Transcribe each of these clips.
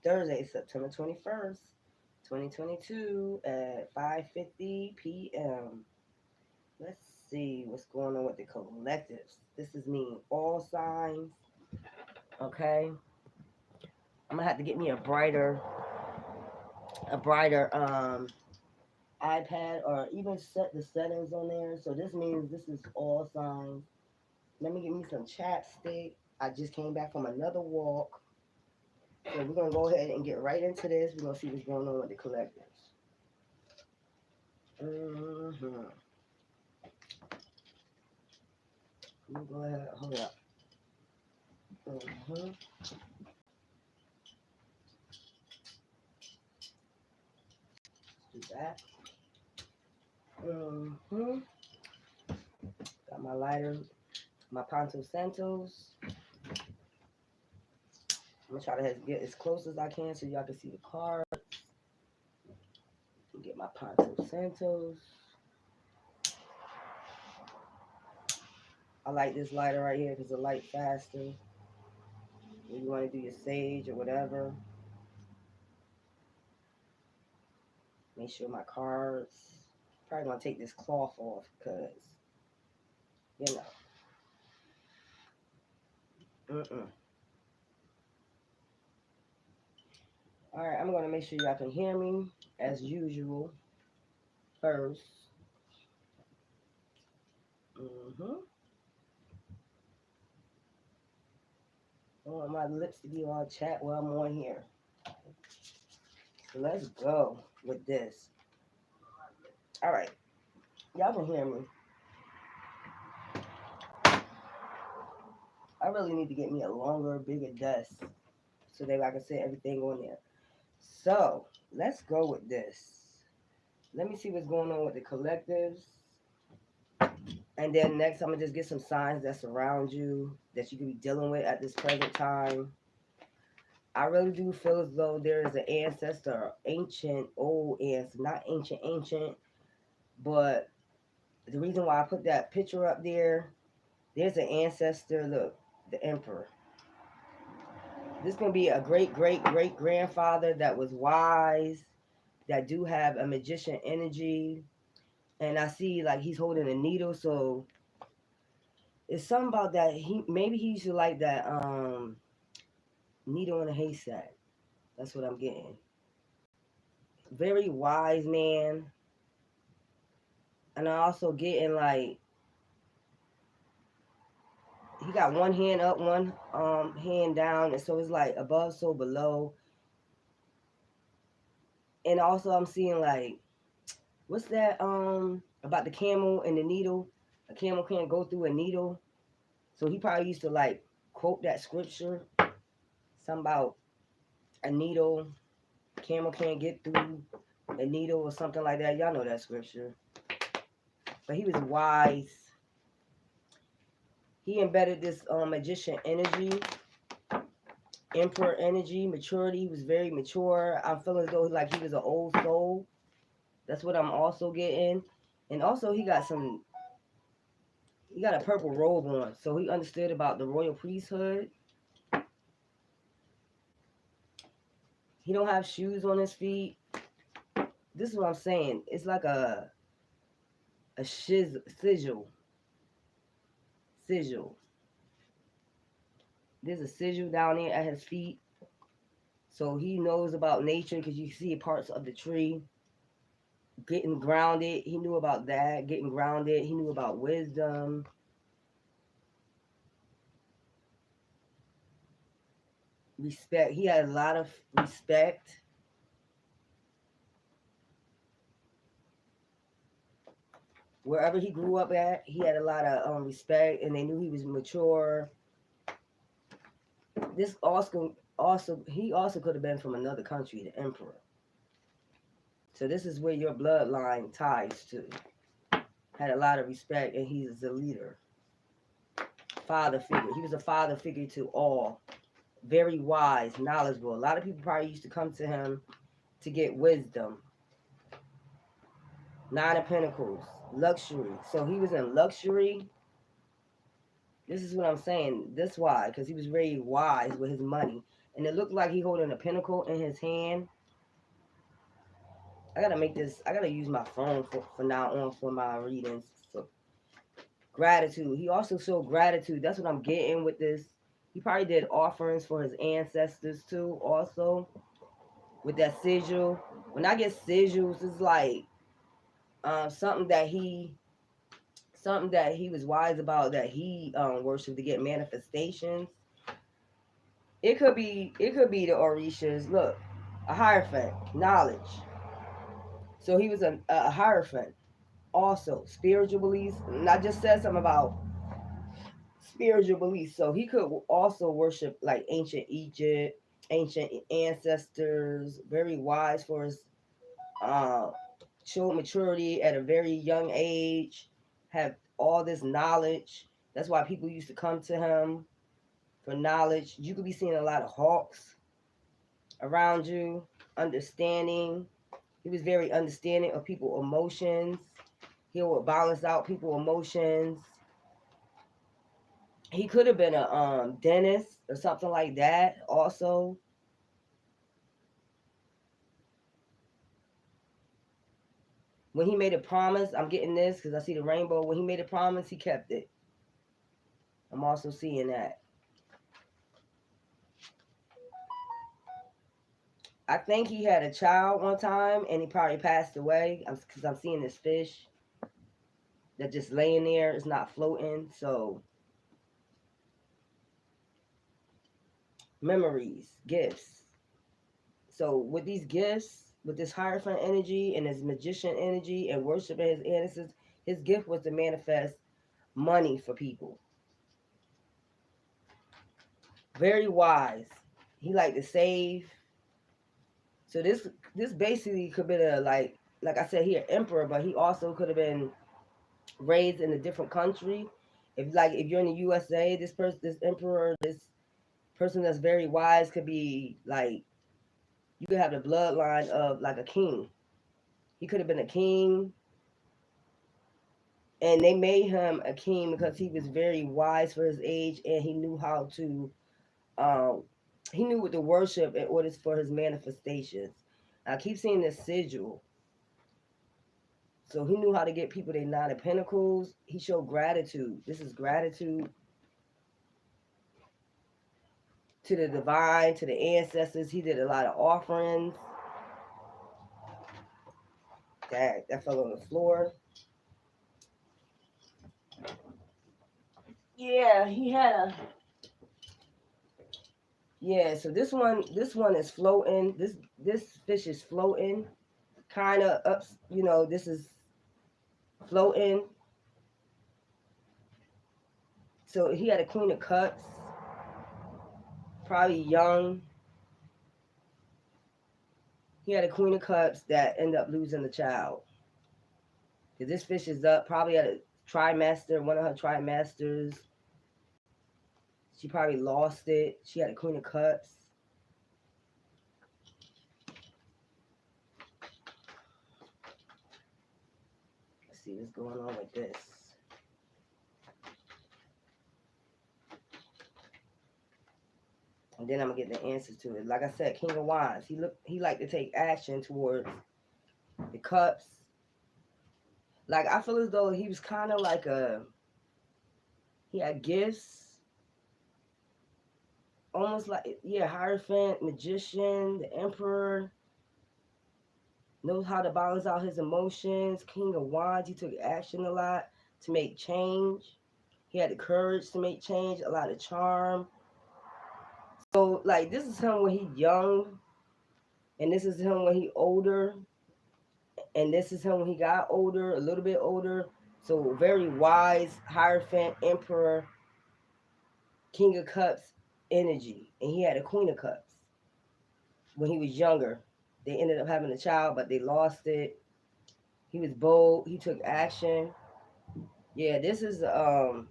Thursday, September 21st, 2022 at 5:50 p.m. Let's see what's going on with the collectives. This is me, all signs. Okay. I'm gonna have to get me a brighter iPad, or even set the settings on there. So this means this is all signs. Let me get me some chapstick. I just came back from another walk. So we're gonna go ahead and get right into this. We're gonna see what's going on with the collectives. Let me go ahead. Hold up. Do that. Got my lighter, my Ponto Santos. I'm gonna try to get as close as I can so y'all can see the cards. Get my Ponto Santos. I like this lighter right here because it light faster. When you want to do your sage or whatever. Make sure my cards. Probably gonna take this cloth off because, you know. Alright, I'm gonna make sure y'all can hear me as usual first. I want my lips to be all chat while I'm on here. So let's go with this. Alright, y'all can hear me. I really need to get me a longer, bigger desk so that I can set everything on there. So let's go with this. Let me see what's going on with the collectives. And then next, I'm going to just get some signs that surround you that you can be dealing with at this present time. I really do feel as though there is an ancestor, ancient, old ancestor, not ancient, but the reason why I put that picture up there, there's an ancestor, look, the emperor. This can be a great-great-great-grandfather that was wise, that do have a magician energy. And I see like he's holding a needle, so it's something about that. Maybe he used to like that needle in a haystack. That's what I'm getting. Very wise man. And I also getting like he got one hand up, one hand down, and so it's like above, so below. And also I'm seeing like, what's that about the camel and the needle? A camel can't go through a needle. So he probably used to like quote that scripture. Something about a needle, camel can't get through a needle or something like that. Y'all know that scripture. But he was wise. He embedded this magician energy, emperor energy, maturity. He was very mature. I feel as though like he was an old soul. That's what I'm also getting. And also he got a purple robe on. So he understood about the royal priesthood. He don't have shoes on his feet. This is what I'm saying. It's like a sigil. There's a sigil down there at his feet. So he knows about nature because you see parts of the tree. Getting grounded. He knew about that. Getting grounded. He knew about wisdom. Respect. He had a lot of respect. Wherever he grew up at, he had a lot of respect, and they knew he was mature. This he also could have been from another country, the emperor. So this is where your bloodline ties to. Had a lot of respect, and he's a leader. Father figure. He was a father figure to all. Very wise, knowledgeable. A lot of people probably used to come to him to get wisdom. Nine of Pentacles. Luxury. So he was in luxury. This is what I'm saying. That's why. Because he was very wise with his money. and it looked like he holding a pinnacle in his hand. I gotta make this. I gotta use my phone for now on for my readings. So gratitude. He also showed gratitude. That's what I'm getting with this. He probably did offerings for his ancestors too. Also with that sigil. When I get sigils, it's like something that he was wise about, that he worshipped to get manifestations. It could be the Orishas. Look, a hierophant, knowledge. So he was a hierophant. Also, spiritual beliefs. And I just said something about spiritual beliefs. So he could also worship like ancient Egypt, ancient ancestors. Very wise for his showed maturity at a very young age. Have all this knowledge. That's why people used to come to him for knowledge. You could be seeing a lot of hawks around you. Understanding. He was very understanding of people's emotions. He would balance out people's emotions. He could have been a dentist or something like that also. When he made a promise, I'm getting this because I see the rainbow. When he made a promise, he kept it. I'm also seeing that. I think he had a child one time and he probably passed away because I'm seeing this fish that just laying there. It's not floating. So memories, gifts. So with these gifts, with this Hierophant energy and his magician energy and worshiping his ancestors, his gift was to manifest money for people. Very wise. He liked to save. So this basically could be a like I said, he an emperor, but he also could have been raised in a different country. If you're in the USA, this emperor, this person that's very wise could be like, you could have the bloodline of like a king. He could have been a king, and they made him a king because he was very wise for his age, and he knew how to um he knew what to worship in order for his manifestations. I keep seeing this sigil. So he knew how to get people their Nine of Pentacles. He showed gratitude. This is gratitude to the divine, to the ancestors. He did a lot of offerings. That fell on the floor. Yeah, he had a. Yeah, so this one is floating. This fish is floating, kind of up. This is floating. So he had a Queen of Cups, probably young. He had a Queen of Cups that ended up losing the child. Because this fish is up, probably at a trimester, one of her trimesters. She probably lost it. She had a Queen of Cups. Let's see what's going on with this. And then I'm gonna get the answers to it. Like I said, King of Wands. He liked to take action towards the cups. Like I feel as though he was kind of like he had gifts, almost like Hierophant, magician, the emperor. Knows how to balance out his emotions. King of Wands. He took action a lot to make change. He had the courage to make change. A lot of charm. So, like, this is him when he young, and this is him when he older, and this is him when he got older, a little bit older. So, very wise, Hierophant, Emperor, King of Cups energy. And he had a Queen of Cups when he was younger. They ended up having a child, but they lost it. He was bold. He took action. Yeah, this is you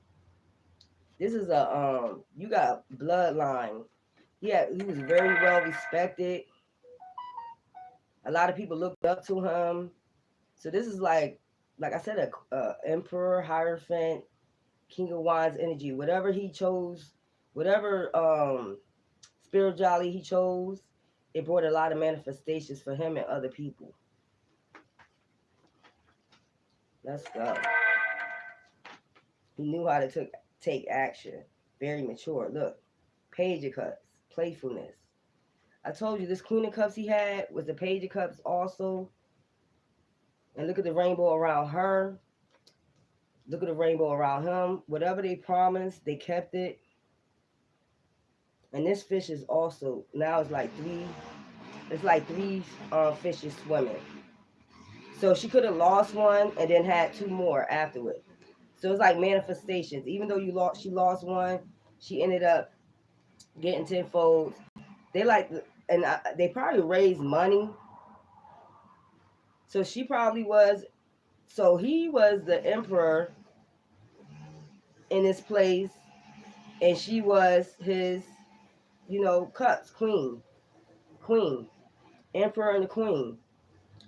got bloodline. Yeah, he was very well respected. A lot of people looked up to him. So this is like I said, a emperor, Hierophant, King of Wands energy. Whatever he chose, whatever spirituality he chose, it brought a lot of manifestations for him and other people. Let's go. He knew how to take action. Very mature. Look, Page of Cups, playfulness. I told you this Queen of Cups he had was the Page of Cups also. And look at the rainbow around her. Look at the rainbow around him. Whatever they promised, they kept it. And this fish is also, now it's like three fishes swimming. So she could have lost one and then had two more afterward. So it's like manifestations. Even though she lost one, she ended up getting tenfold. They like, and they probably raised money. So she probably was, so he was the emperor in this place, and she was his, cups, queen, emperor and the queen.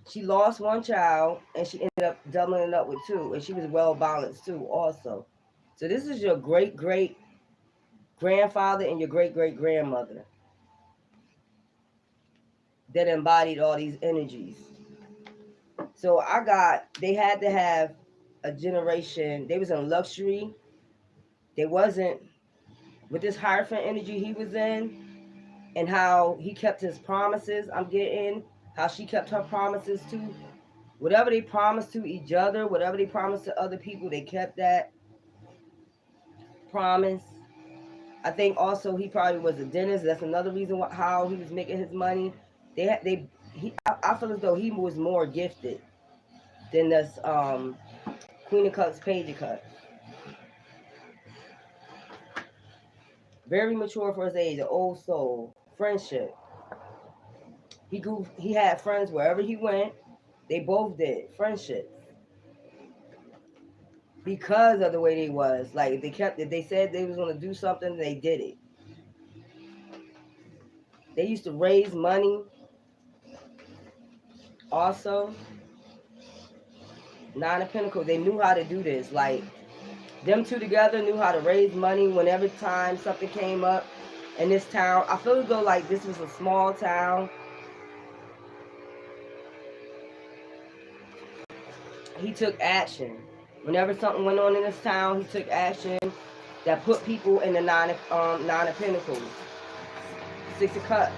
She lost one child, and she ended up doubling it up with two, and she was well balanced too, also. So this is your great great grandfather and your great great grandmother that embodied all these energies. So they had to have a generation. They was in luxury. They wasn't with this Hierophant energy he was in, and how he kept his promises. I'm getting how she kept her promises too. Whatever they promised to each other, whatever they promised to other people, they kept that promise. I think also he probably was a dentist. That's another reason how he was making his money. I feel as though he was more gifted than this Queen of Cups, Page of Cups. Very mature for his age, an old soul, friendship. He had friends wherever he went. They both did friendships because of the way they was. Like they said they was gonna do something, they did it. They used to raise money. Also, Nine of Pentacles, they knew how to do this. Like them two together knew how to raise money whenever time something came up in this town. I feel as though like this was a small town. He took action. Whenever something went on in this town, he took action that put people in the Nine of Pentacles. Six of Cups.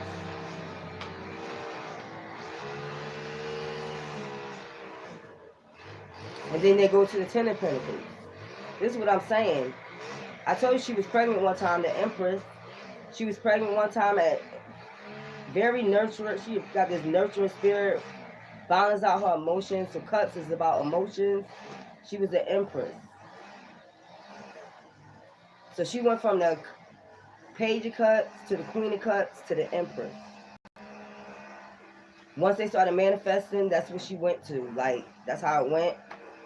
And then they go to the Ten of Pentacles. This is what I'm saying. I told you she was pregnant one time, the Empress. She was pregnant one time at very nurturing. She got this nurturing spirit, balance out her emotions. So Cups is about emotions. She was the Empress. So she went from the Page of Cups to the Queen of Cups to the Empress. Once they started manifesting, that's what she went to. Like, that's how it went.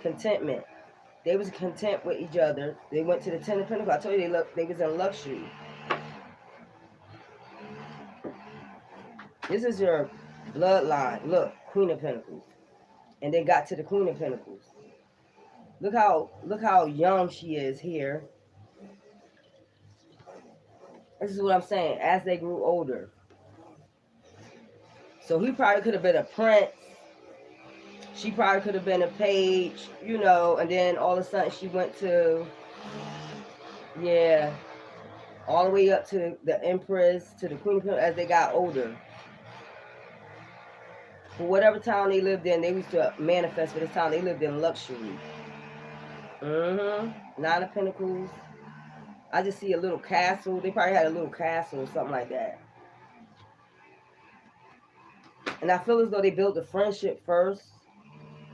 Contentment. They was content with each other. They went to the Ten of Pentacles. I told you they was in luxury. This is your bloodline. Look, Queen of Pentacles. And they got to the Queen of Pentacles. Look how young she is here. This is what I'm saying. As they grew older. So he probably could have been a prince. She probably could have been a page, and then all of a sudden she went to, all the way up to the Empress, to the Queen of Pentacles as they got older. For whatever town they lived in, they used to manifest for this town. They lived in luxury. Nine of Pentacles. I just see a little castle. They probably had a little castle or something like that. And I feel as though they built a friendship first.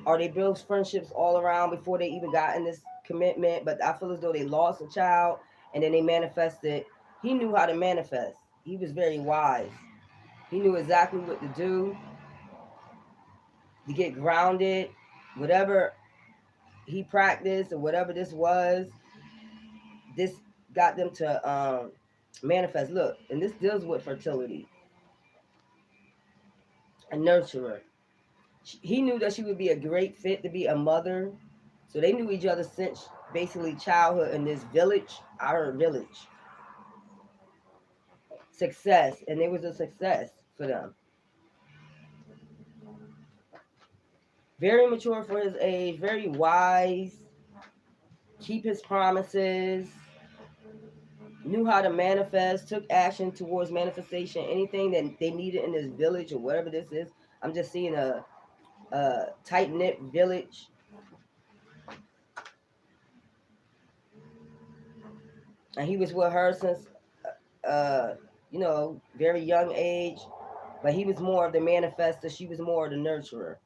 Or they built friendships all around before they even got in this commitment. But I feel as though they lost a child and then they manifested. He knew how to manifest. He was very wise. He knew exactly what to do to get grounded. Whatever he practiced or whatever this was, this got them to manifest. Look, and this deals with fertility. A nurturer. He knew that she would be a great fit to be a mother. So they knew each other since basically childhood in this village. I heard village. success, and it was a success for them. Very mature for his age, very wise, keep his promises, knew how to manifest, took action towards manifestation, anything that they needed in this village or whatever this is. I'm just seeing a tight-knit village. And he was with her since, very young age. But he was more of the manifester. She was more of the nurturer.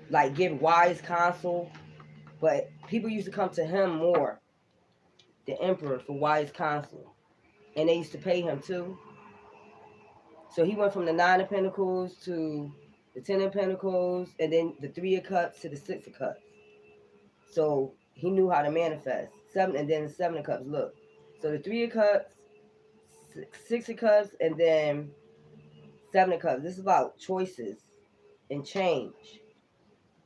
Like, give wise counsel. But people used to come to him more, the emperor, for wise counsel. And they used to pay him too. So he went from the 9 of Pentacles to the 10 of Pentacles, and then the 3 of Cups to the 6 of Cups. So he knew how to manifest. 7, and then the 7 of Cups. Look. So the 3 of Cups, 6 of Cups, and then 7 of Cups. This is about choices and change.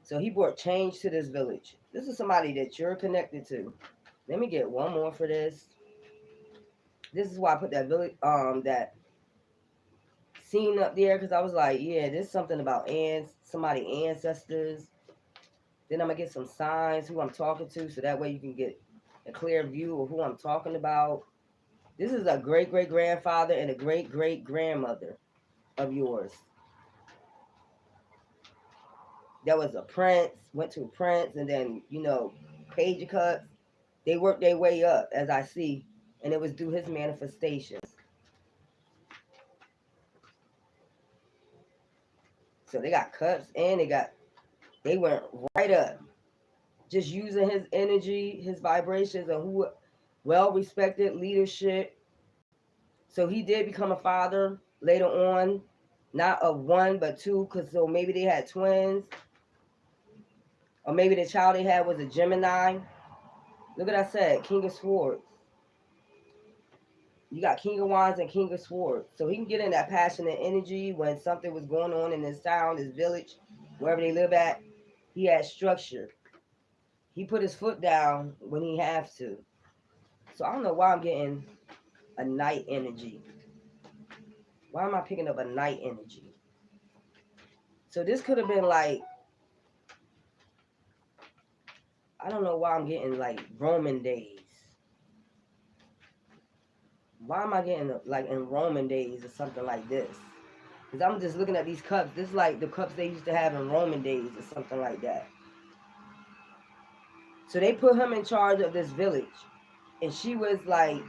So he brought change to this village. This is somebody that you're connected to. Let me get one more for this. This is why I put that village, that scene up there, because I was like, yeah, there's something about somebody ancestors. Then I'm gonna get some signs who I'm talking to, so that way you can get a clear view of who I'm talking about. This is a great great grandfather and a great great grandmother of yours. That was a prince, went to a prince, and then page of cups. They worked their way up, as I see, and it was through his manifestations. So they got cups, and they went right up, just using his energy, his vibrations, and who well-respected leadership. So he did become a father later on, not of one but two, because so maybe they had twins, or maybe the child they had was a Gemini. Look what I said, King of Swords. You got King of Wands and King of Swords. So he can get in that passionate energy when something was going on in his town, his village, wherever they live at. He had structure. He put his foot down when he has to. So I don't know why I'm getting a night energy. Why am I picking up a night energy? So this could have been like, I don't know why I'm getting like Roman days. Why am I getting like in Roman days or something like this? Because I'm just looking at these cups. This is like the cups they used to have in Roman days or something like that. So they put him in charge of this village. And she was like,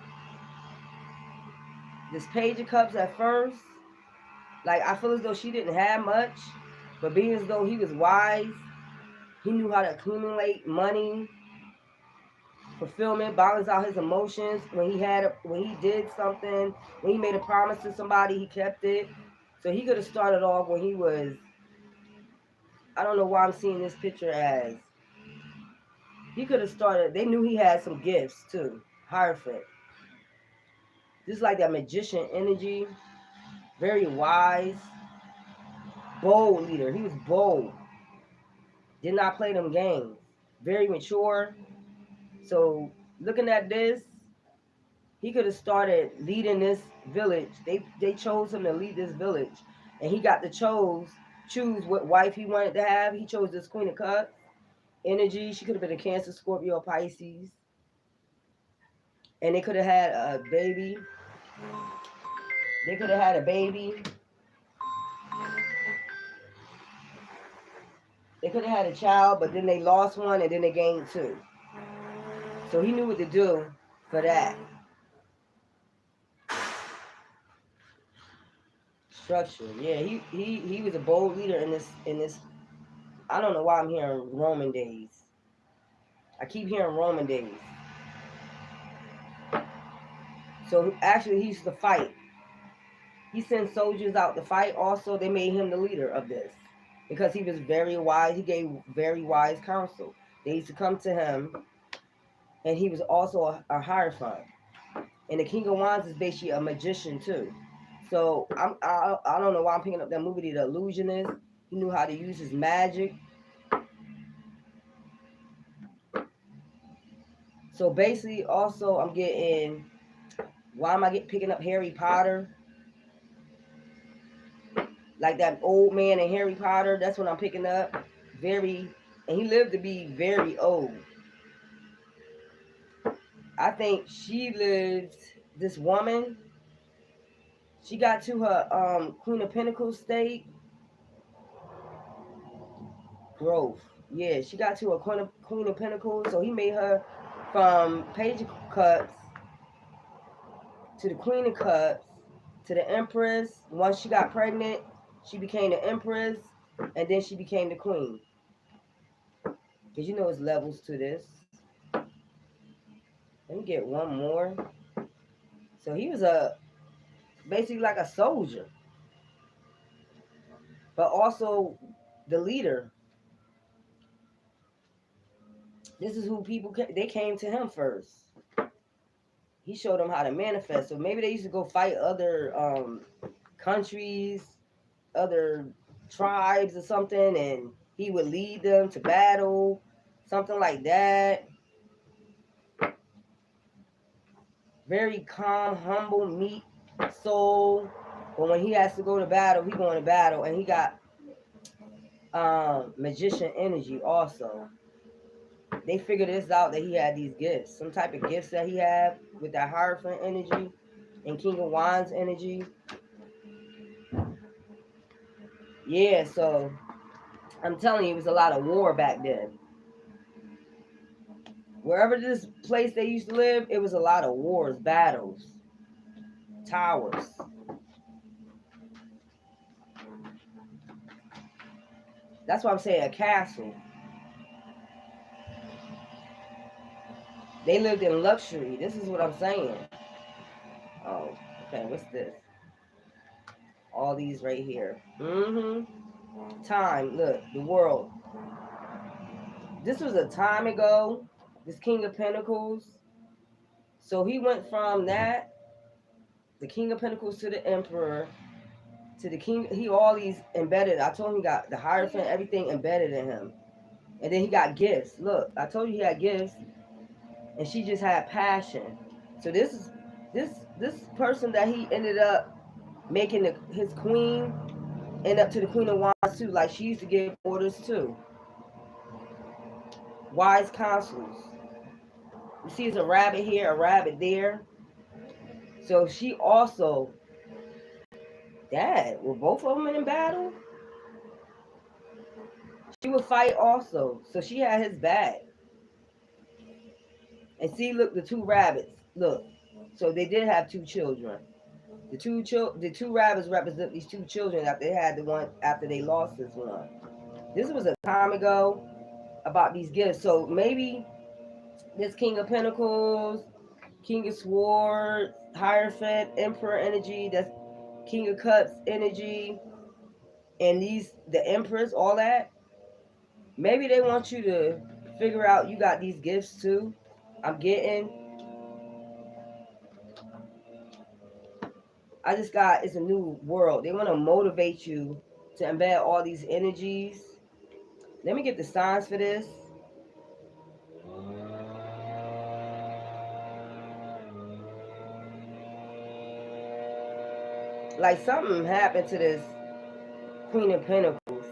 this page of cups at first. Like, I feel as though she didn't have much. But being as though he was wise, he knew how to accumulate money, fulfillment, balance out his emotions. When he did something, when he made a promise to somebody, he kept it. So he could have started off when he was, I don't know why I'm seeing this picture as, he could have started, they knew he had some gifts too. Hierophant. This is like that magician energy. Very wise. Bold leader. He was bold. Did not play them games. Very mature. So looking at this, he could have started leading this village. They chose him to lead this village. And he got to choose what wife he wanted to have. He chose this Queen of Cups energy. She could have been a Cancer, Scorpio, Pisces. And they could have had a baby. They could have had a baby. They could have had a child, but then they lost one and then they gained two. So he knew what to do for that. Structure. Yeah, he was a bold leader in this. I don't know why I'm hearing Roman days. I keep hearing Roman days. So actually he used to fight. He sent soldiers out to fight. Also, they made him the leader of this because he was very wise. He gave very wise counsel. They used to come to him, and he was also a hierophant. And the King of Wands is basically a magician too. So I don't know why I'm picking up that movie, The Illusionist. He knew how to use his magic. So basically, also I'm getting Why am I picking up Harry Potter? Like that old man in Harry Potter. That's what I'm picking up. Very, and he lived to be very old. I think she lived, this woman, she got to her Queen of Pentacles state. Growth. Yeah, she got to a Queen of Pentacles. So he made her from Page of Cups to the Queen of Cups to the Empress. Once she got pregnant, she became the Empress, and then she became the Queen. Because you know it's levels to this. Let me get one more. So he was basically like a soldier, but also the leader. This is who people they came to him first. He showed them how to manifest. So maybe they used to go fight other countries, other tribes or something, and he would lead them to battle, something like that. Very calm, humble, meek soul. But when he has to go to battle, he going to battle, and he got magician energy also. They figured this out, that he had these gifts, some type of gifts that he had with that Hierophant energy and King of Wands energy. Yeah, so I'm telling you, it was a lot of war back then. Wherever this place they used to live, it was a lot of wars, battles, towers. That's why I'm saying a castle. They lived in luxury. This is what I'm saying. Oh, okay, what's this? All these right here. Time, look, the world. This was a time ago, this King of Pentacles. So he went from that, the King of Pentacles, to the Emperor, to the King. He all these embedded. I told him he got the Hierophant, everything embedded in him. And then he got gifts. Look, I told you he had gifts. And she just had passion. So this person that he ended up making his queen, end up to the Queen of Wands too. Like she used to give orders too. Wise counsels. You see, it's a rabbit here, a rabbit there. So she also, Dad, were both of them in battle? She would fight also. So she had his back. And see, look, the two rabbits. Look. So they did have two children. The two rabbits represent these two children that they had the one after they lost this one. This was a time ago about these gifts. So maybe this King of Pentacles, King of Swords, Hierophant, Emperor energy, that's King of Cups energy, and the Empress, all that. Maybe they want you to figure out you got these gifts too. I'm getting. I just got, it's a new world. They want to motivate you to embed all these energies. Let me get the signs for this. Like something happened to this Queen of Pentacles.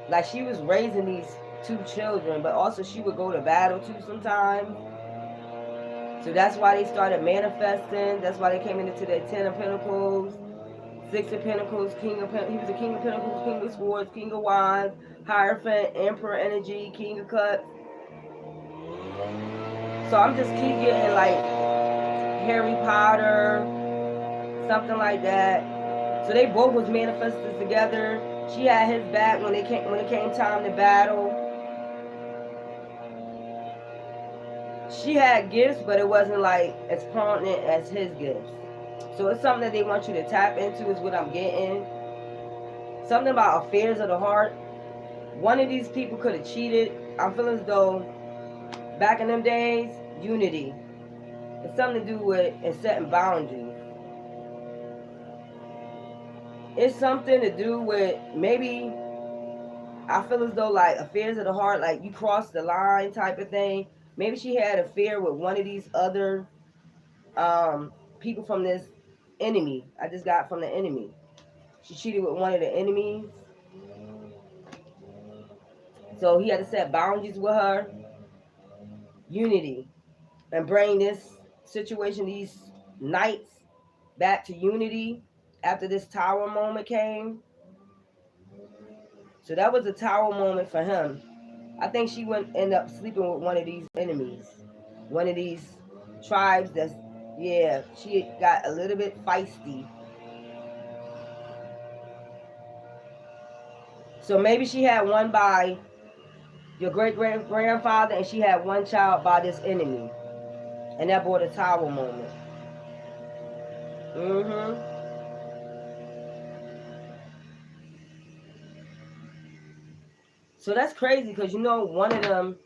Like she was raising these two children, but also she would go to battle too sometimes. So that's why they started manifesting. That's why they came into the 10 of Pentacles, 6 of Pentacles, King of Pentacles. He was the King of Pentacles, King of Swords, King of Wands, Hierophant, Emperor energy, King of Cups. So I'm just keep getting like Harry Potter, something like that. So they both was manifested together. She had his back when it came time to battle. She had gifts, but it wasn't like as prominent as his gifts. So it's something that they want you to tap into is what I'm getting. Something about affairs of the heart. One of these people could have cheated. I'm feeling as though back in them days, unity. It's something to do with and setting boundaries. It's something to do with maybe, I feel as though like affairs of the heart, like you cross the line type of thing. Maybe she had an affair with one of these other people from this enemy. I just got from the enemy. She cheated with one of the enemies. So he had to set boundaries with her. Unity. And bring this situation, these knights, back to unity after this tower moment came. So that was a tower moment for him. I think she went end up sleeping with one of these enemies. One of these tribes that's, yeah, she got a little bit feisty. So maybe she had one by your great-grandfather and she had one child by this enemy. And that brought a tower moment. So that's crazy because you know one of them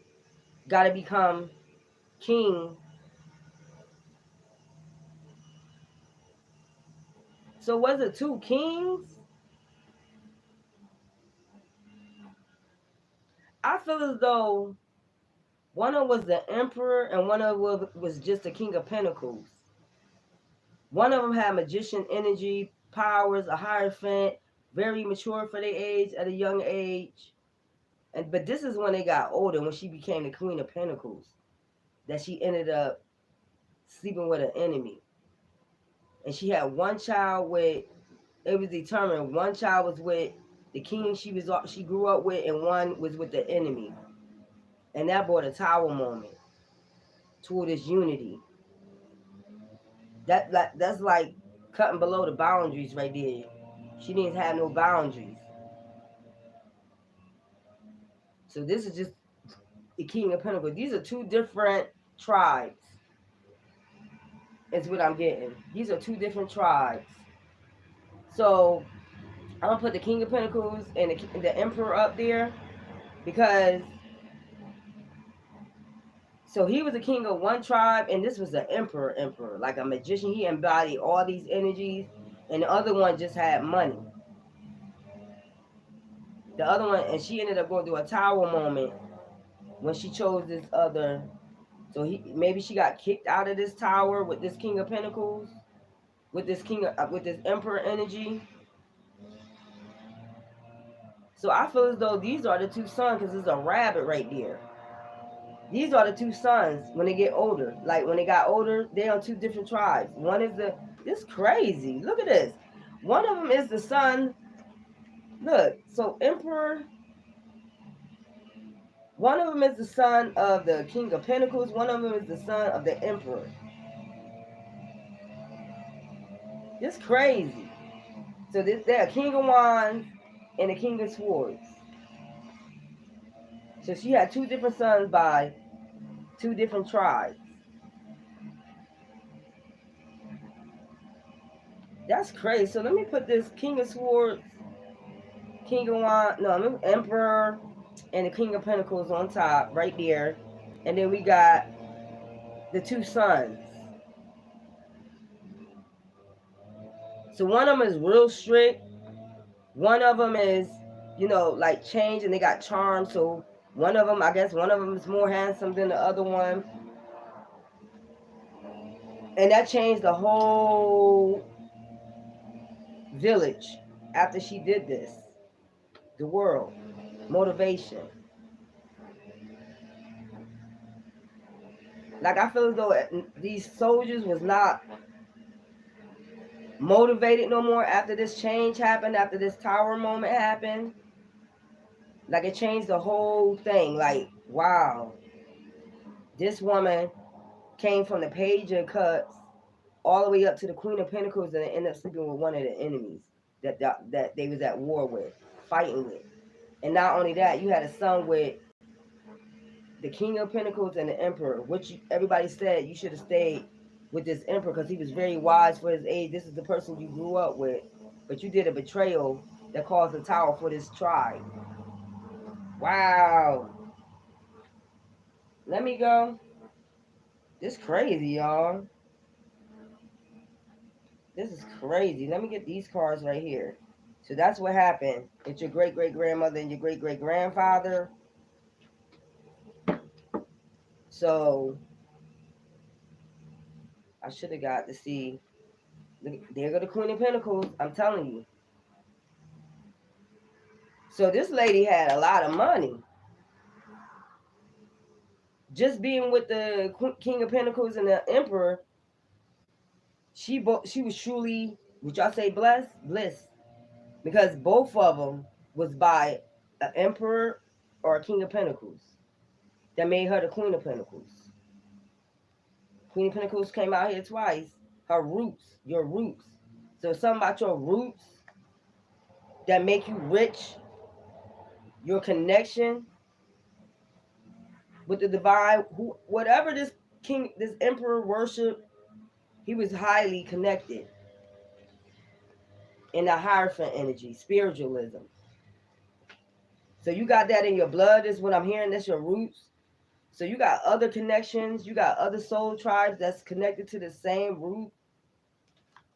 got to become king. So was it two kings? I feel as though one of them was the emperor and one of them was just the king of pentacles. One of them had magician energy, powers, a hierophant, very mature for their age at a young age. But this is when they got older, when she became the queen of pentacles, that she ended up sleeping with an enemy. And she had one child with, it was determined, one child was with the king she grew up with, and one was with the enemy. And that brought a tower moment toward this unity. That's like cutting below the boundaries right there. She didn't have no boundaries. So this is just the king of pentacles. These are two different tribes. Is what I'm getting. These are two different tribes. So I'm gonna put the king of pentacles and the emperor up there because so he was the king of one tribe and this was the emperor, like a magician. He embodied all these energies, and the other one just had money. The other one, and she ended up going through a tower moment when she chose this other. So maybe she got kicked out of this tower with this king of pentacles, with this with this emperor energy. So I feel as though these are the two sons because there's a rabbit right there. These are the two sons when they get older. Like when they got older, they're on two different tribes. One is this crazy. Look at this. One of them is the son. Look, so emperor. One of them is the son of the king of pentacles. One of them is the son of the emperor. This crazy. So they're a king of wands and a king of swords. So she had two different sons by two different tribes. That's crazy. So let me put this king of swords, king of wands, no, emperor, and the king of pentacles on top right there. And then we got the two sons. So one of them is real strict. One of them is, like change, and they got charm. So one of them, I guess one of them is more handsome than the other one. And that changed the whole village after she did this. The world. Motivation. Like I feel as though these soldiers was not motivated no more after this change happened, after this tower moment happened. Like it changed the whole thing. Like, wow. This woman came from the Page of Cups all the way up to the Queen of Pentacles and ended up sleeping with one of the enemies that they was at war with, fighting with. And not only that, you had a son with the King of Pentacles and the Emperor, which everybody said you should have stayed with this Emperor because he was very wise for his age. This is the person you grew up with, but you did a betrayal that caused a tower for this tribe. Wow. Let me go. This crazy, y'all. This is crazy. Let me get these cards right here. So that's what happened. It's your great-great-grandmother and your great-great-grandfather. So I should have got to see. There go the Queen of Pentacles. I'm telling you. So this lady had a lot of money. Just being with the King of Pentacles and the Emperor, she was truly, would y'all say blessed? Bliss. Because both of them was by an Emperor or a King of Pentacles. That made her the Queen of Pentacles. Queen of Pentacles came out here twice. Her roots, your roots. So something about your roots that make you rich, your connection with the divine, whatever this king, this emperor worship, he was highly connected in the Hierophant energy, spiritualism. So you got that in your blood is what I'm hearing. That's your roots. So you got other connections. You got other soul tribes that's connected to the same root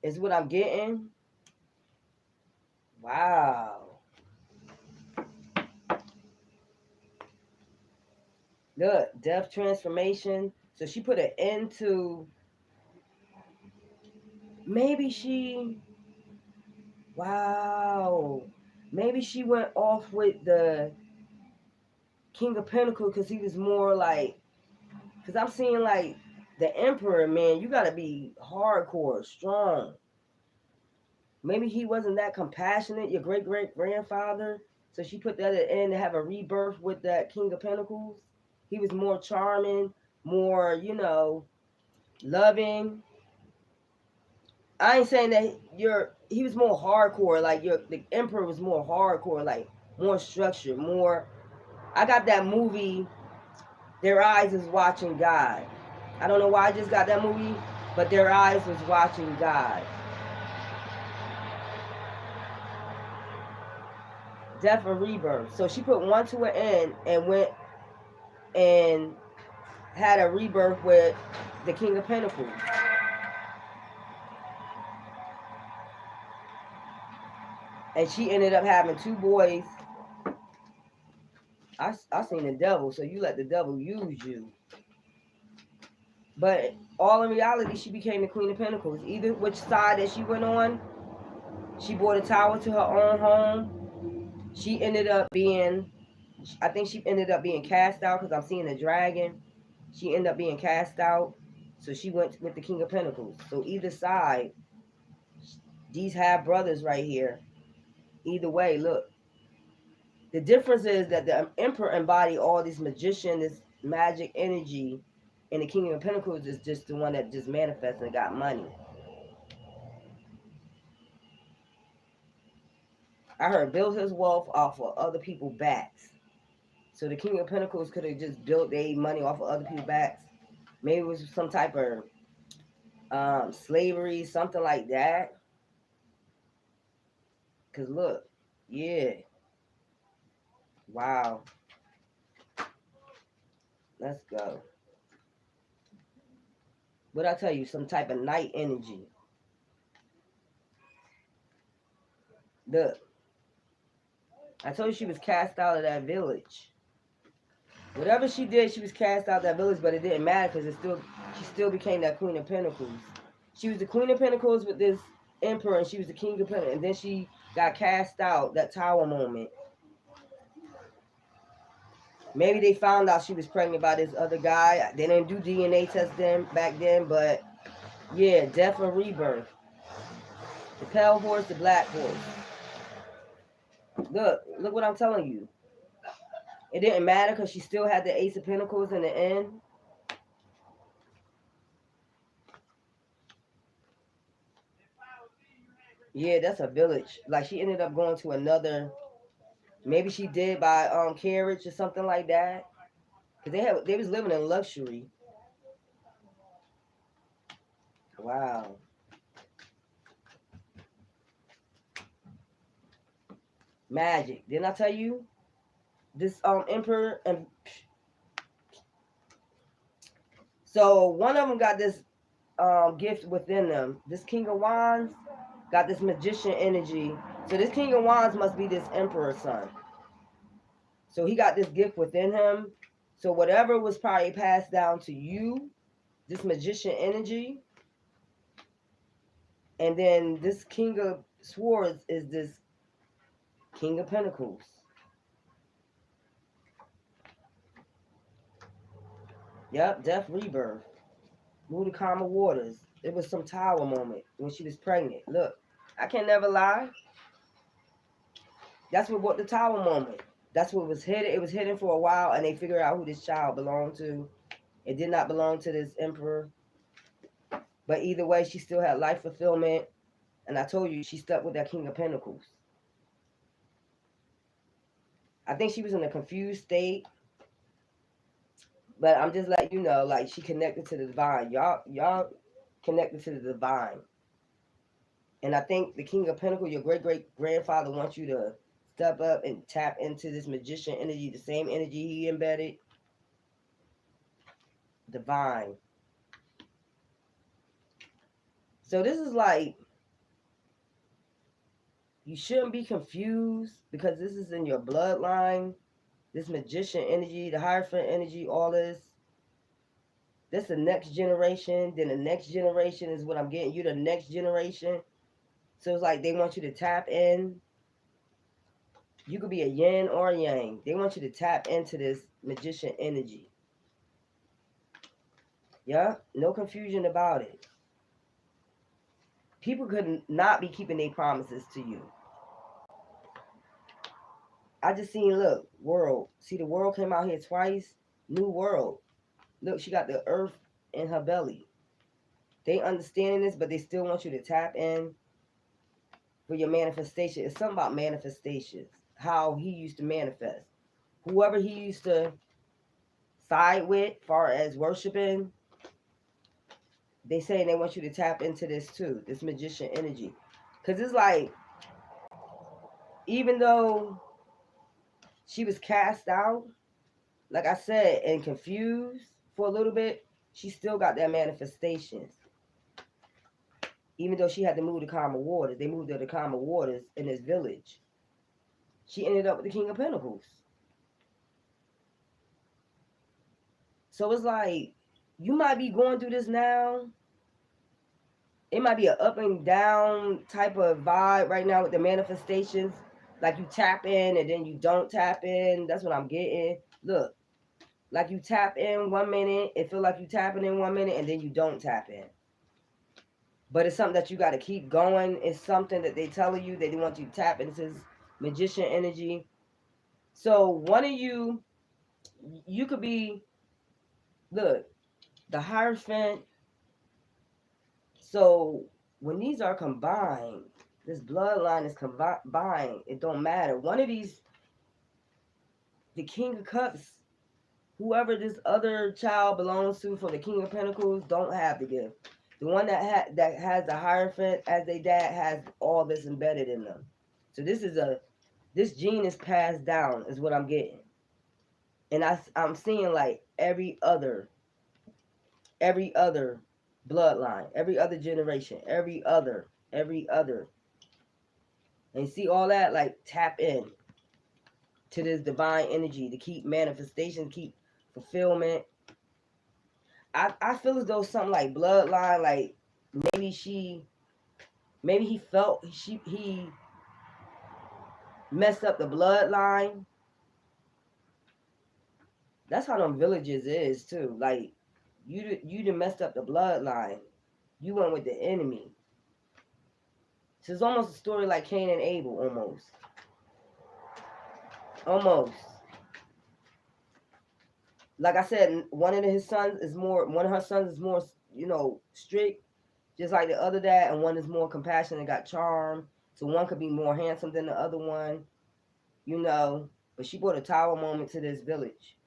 is what I'm getting. Wow. Look, death transformation. So she put an end to, maybe she, wow. Maybe she went off with the King of Pentacles because he was more like, because I'm seeing like the Emperor, man, you got to be hardcore, strong. Maybe he wasn't that compassionate, your great-great-grandfather. So she put that in to have a rebirth with that King of Pentacles. He was more charming, more, loving. I ain't saying that he was more hardcore, like the Emperor was more hardcore, like more structured, more. I got that movie, Their Eyes is Watching God. I don't know why I just got that movie, but Their Eyes was watching God. Death and rebirth. So she put one to an end and went and had a rebirth with the King of Pentacles. And she ended up having 2 boys. I seen the devil, so you let the devil use you. But all in reality, she became the Queen of Pentacles. Either which side that she went on, she bought a tower to her own home. She ended up being, I think she ended up being cast out because I'm seeing a dragon. She ended up being cast out. So she went with the King of Pentacles. So either side, these half brothers right here, either way, look. The difference is that the Emperor embodied all this magician, this magic energy, and the King of Pentacles is just the one that just manifests and got money. I heard build his wealth off of other people's backs. So the King of Pentacles could have just built their money off of other people's backs. Maybe it was some type of slavery, something like that. Because look, yeah. Wow. Let's go. What I tell you, some type of night energy. Look. I told you she was cast out of that village. Whatever she did, she was cast out of that village, but it didn't matter because she still became that Queen of Pentacles. She was the Queen of Pentacles with this Emperor, and she was the King of Pentacles, and then she got cast out, that tower moment. Maybe they found out she was pregnant by this other guy. They didn't do DNA tests back then, but yeah, death and rebirth. The pale horse, the black horse. Look what I'm telling you. It didn't matter because she still had the Ace of Pentacles in the end. Yeah, that's a village. Like she ended up going to another. Maybe she did by carriage or something like that. Cause they was living in luxury. Wow. Magic. Didn't I tell you? This emperor and so one of them got this gift within them. This King of Wands got this magician energy. So this King of Wands must be this Emperor's son. So he got this gift within him. So whatever was probably passed down to you, this magician energy, and then this King of Swords is this King of Pentacles. Yep, death, rebirth. Move to calmer waters. It was some tower moment when she was pregnant. Look, I can never lie. That's what the tower moment. That's what was hidden. It was hidden for a while, and they figured out who this child belonged to. It did not belong to this emperor. But either way, she still had life fulfillment. And I told you, she stuck with that King of Pentacles. I think she was in a confused state. But I'm just letting you know, like, she connected to the divine. Y'all connected to the divine. And I think the King of Pentacles, your great-great-grandfather wants you to step up and tap into this magician energy, the same energy he embedded. Divine. So this is like, you shouldn't be confused because this is in your bloodline. This magician energy, the Hierophant energy, all this. That's the next generation. Then the next generation is what I'm getting. You the next generation. So it's like they want you to tap in. You could be a yin or a yang. They want you to tap into this magician energy. Yeah, no confusion about it. People could not be keeping their promises to you. I just seen, look, world. See, the world came out here twice. New world. Look, she got the earth in her belly. They understanding this, but they still want you to tap in for your manifestation. It's something about manifestations. How he used to manifest. Whoever he used to side with, far as worshiping, they saying they want you to tap into this too, this magician energy. Because it's like, even though she was cast out, like I said, and confused for a little bit, she still got that manifestations. Even though she had to move to calmer waters, they moved her to calmer waters in this village. She ended up with the King of Pentacles. So it's like, you might be going through this now. It might be an up and down type of vibe right now with the manifestations. Like you tap in and then you don't tap in. That's what I'm getting. Look, like you tap in 1 minute, it feel like you tapping in 1 minute, and then you don't tap in. But it's something that you got to keep going. It's something that they telling you they want you to tap into this magician energy. So one of you could be, look, the Hierophant. So when these are combined, this bloodline is combined. It don't matter. One of these, the King of Cups, whoever this other child belongs to for the King of Pentacles, don't have the gift. The one that has the Hierophant as their dad has all this embedded in them. So this gene is passed down, is what I'm getting. And I'm seeing like every other bloodline, every other generation, every other. And see all that, like tap in to this divine energy to keep manifestation, keep fulfillment. I feel as though something like bloodline, like maybe he felt he messed up the bloodline. That's how them villages is too. Like you done messed up the bloodline. You went with the enemy. So it's almost a story like Cain and Abel, almost. Like I said, one of her sons is more, strict, just like the other dad, and one is more compassionate and got charm. So one could be more handsome than the other one, But she brought a tower moment to this village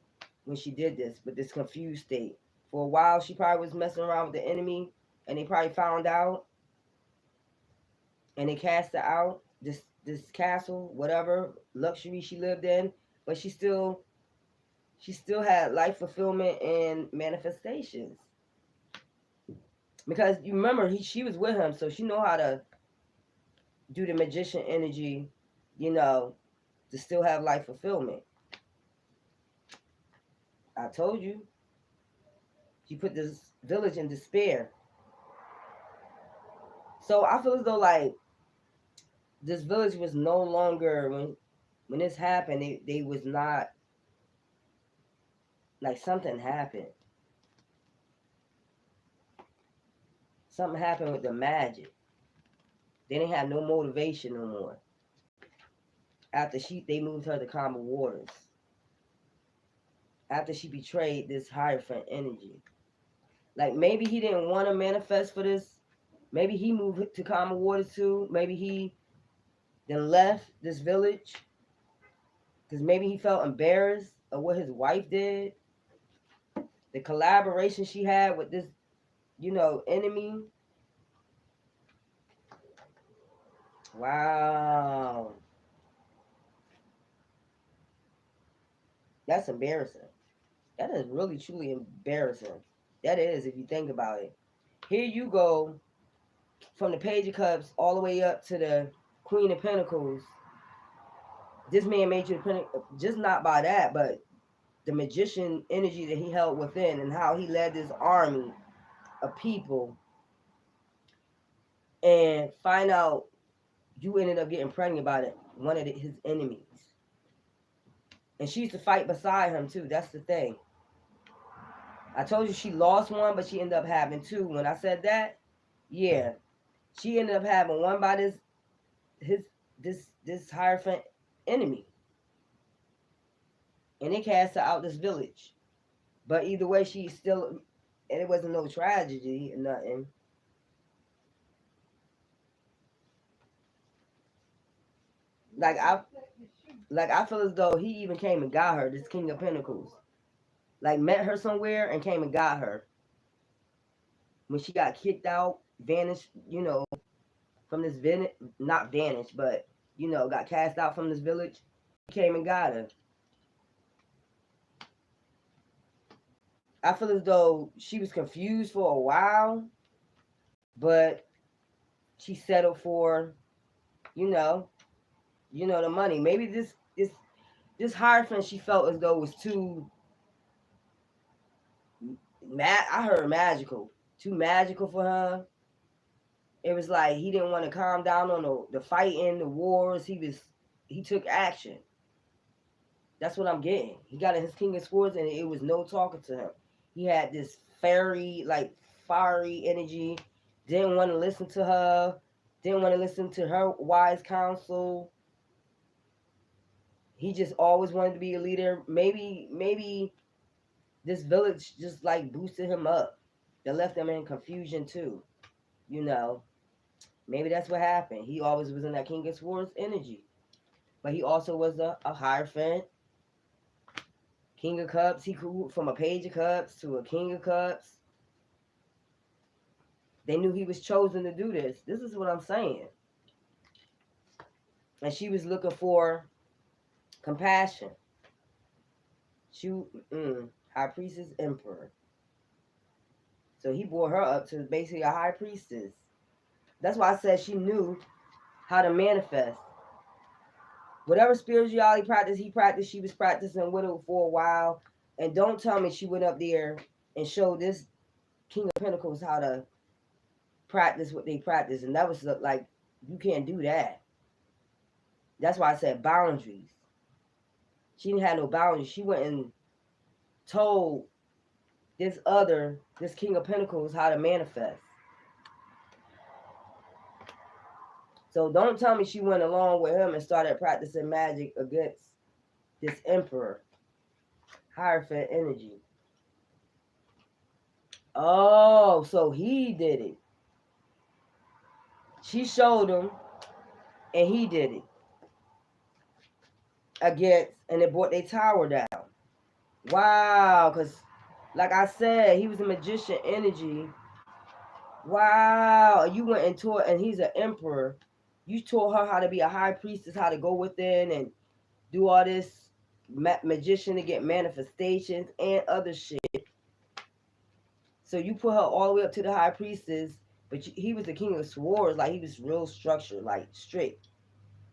when she did this, with this confused state. For a while, she probably was messing around with the enemy, and they probably found out, and they cast her out, this castle, whatever luxury she lived in, but she still had life fulfillment and manifestations. Because you remember, she was with him, so she know how to do the magician energy, to still have life fulfillment. I told you. She put this village in despair. So I feel as though like this village was no longer when this happened, they was not like something happened. Something happened with the magic. They didn't have no motivation no more. After they moved her to calmer waters. After she betrayed this Hierophant energy. Like maybe he didn't want to manifest for this. Maybe he moved to calmer waters too. Maybe he then left this village. Because maybe he felt embarrassed of what his wife did. The collaboration she had with this, enemy. Wow. That's embarrassing. That is really, truly embarrassing. That is, if you think about it. Here you go from the Page of Cups all the way up to the Queen of Pentacles. This man made you the Pentacle, just not by that, but the magician energy that he held within and how he led this army of people, and find out you ended up getting pregnant by one of his enemies. And she used to fight beside him too. That's the thing. I told you she lost one, but she ended up having two. When I said that, yeah, she ended up having one by this Hierophant enemy, and they cast her out this village. But either way, she still, and it wasn't no tragedy or nothing. Like I feel as though he even came and got her. This King of Pentacles, like met her somewhere and came and got her when she got kicked out, vanished. From this not vanished, but got cast out from this village. He came and got her. I feel as though she was confused for a while, but she settled for, the money. Maybe this Hierophant she felt as though was too I heard magical, too magical for her. It was like he didn't want to calm down on the fighting, the wars. He took action. That's what I'm getting. He got in his King of Swords and it was no talking to him. He had this fiery energy. Didn't want to listen to her. Didn't want to listen to her wise counsel. He just always wanted to be a leader. Maybe this village just like boosted him up. That left him in confusion too. Maybe that's what happened. He always was in that King of Swords energy. But he also was a Hierophant. King of Cups. He grew from a Page of Cups to a King of Cups. They knew he was chosen to do this. This is what I'm saying. And she was looking for compassion. High Priestess Emperor. So he brought her up to basically a High Priestess. That's why I said she knew how to manifest. Whatever spirituality practice he practiced, she was practicing with it for a while. And don't tell me she went up there and showed this King of Pentacles how to practice what they practice. And that was like, you can't do that. That's why I said boundaries. She didn't have no boundaries. She went and told this King of Pentacles how to manifest. So don't tell me she went along with him and started practicing magic against this Emperor. Hierophant energy. Oh, so he did it. She showed him and he did it. And it brought their tower down. Wow, because like I said, he was a magician energy. Wow, you went and taught, and he's an emperor. You taught her how to be a high priestess, how to go within and do all this magician to get manifestations and other shit. So you put her all the way up to the high priestess, But he was the king of swords, like he was real structured, like strict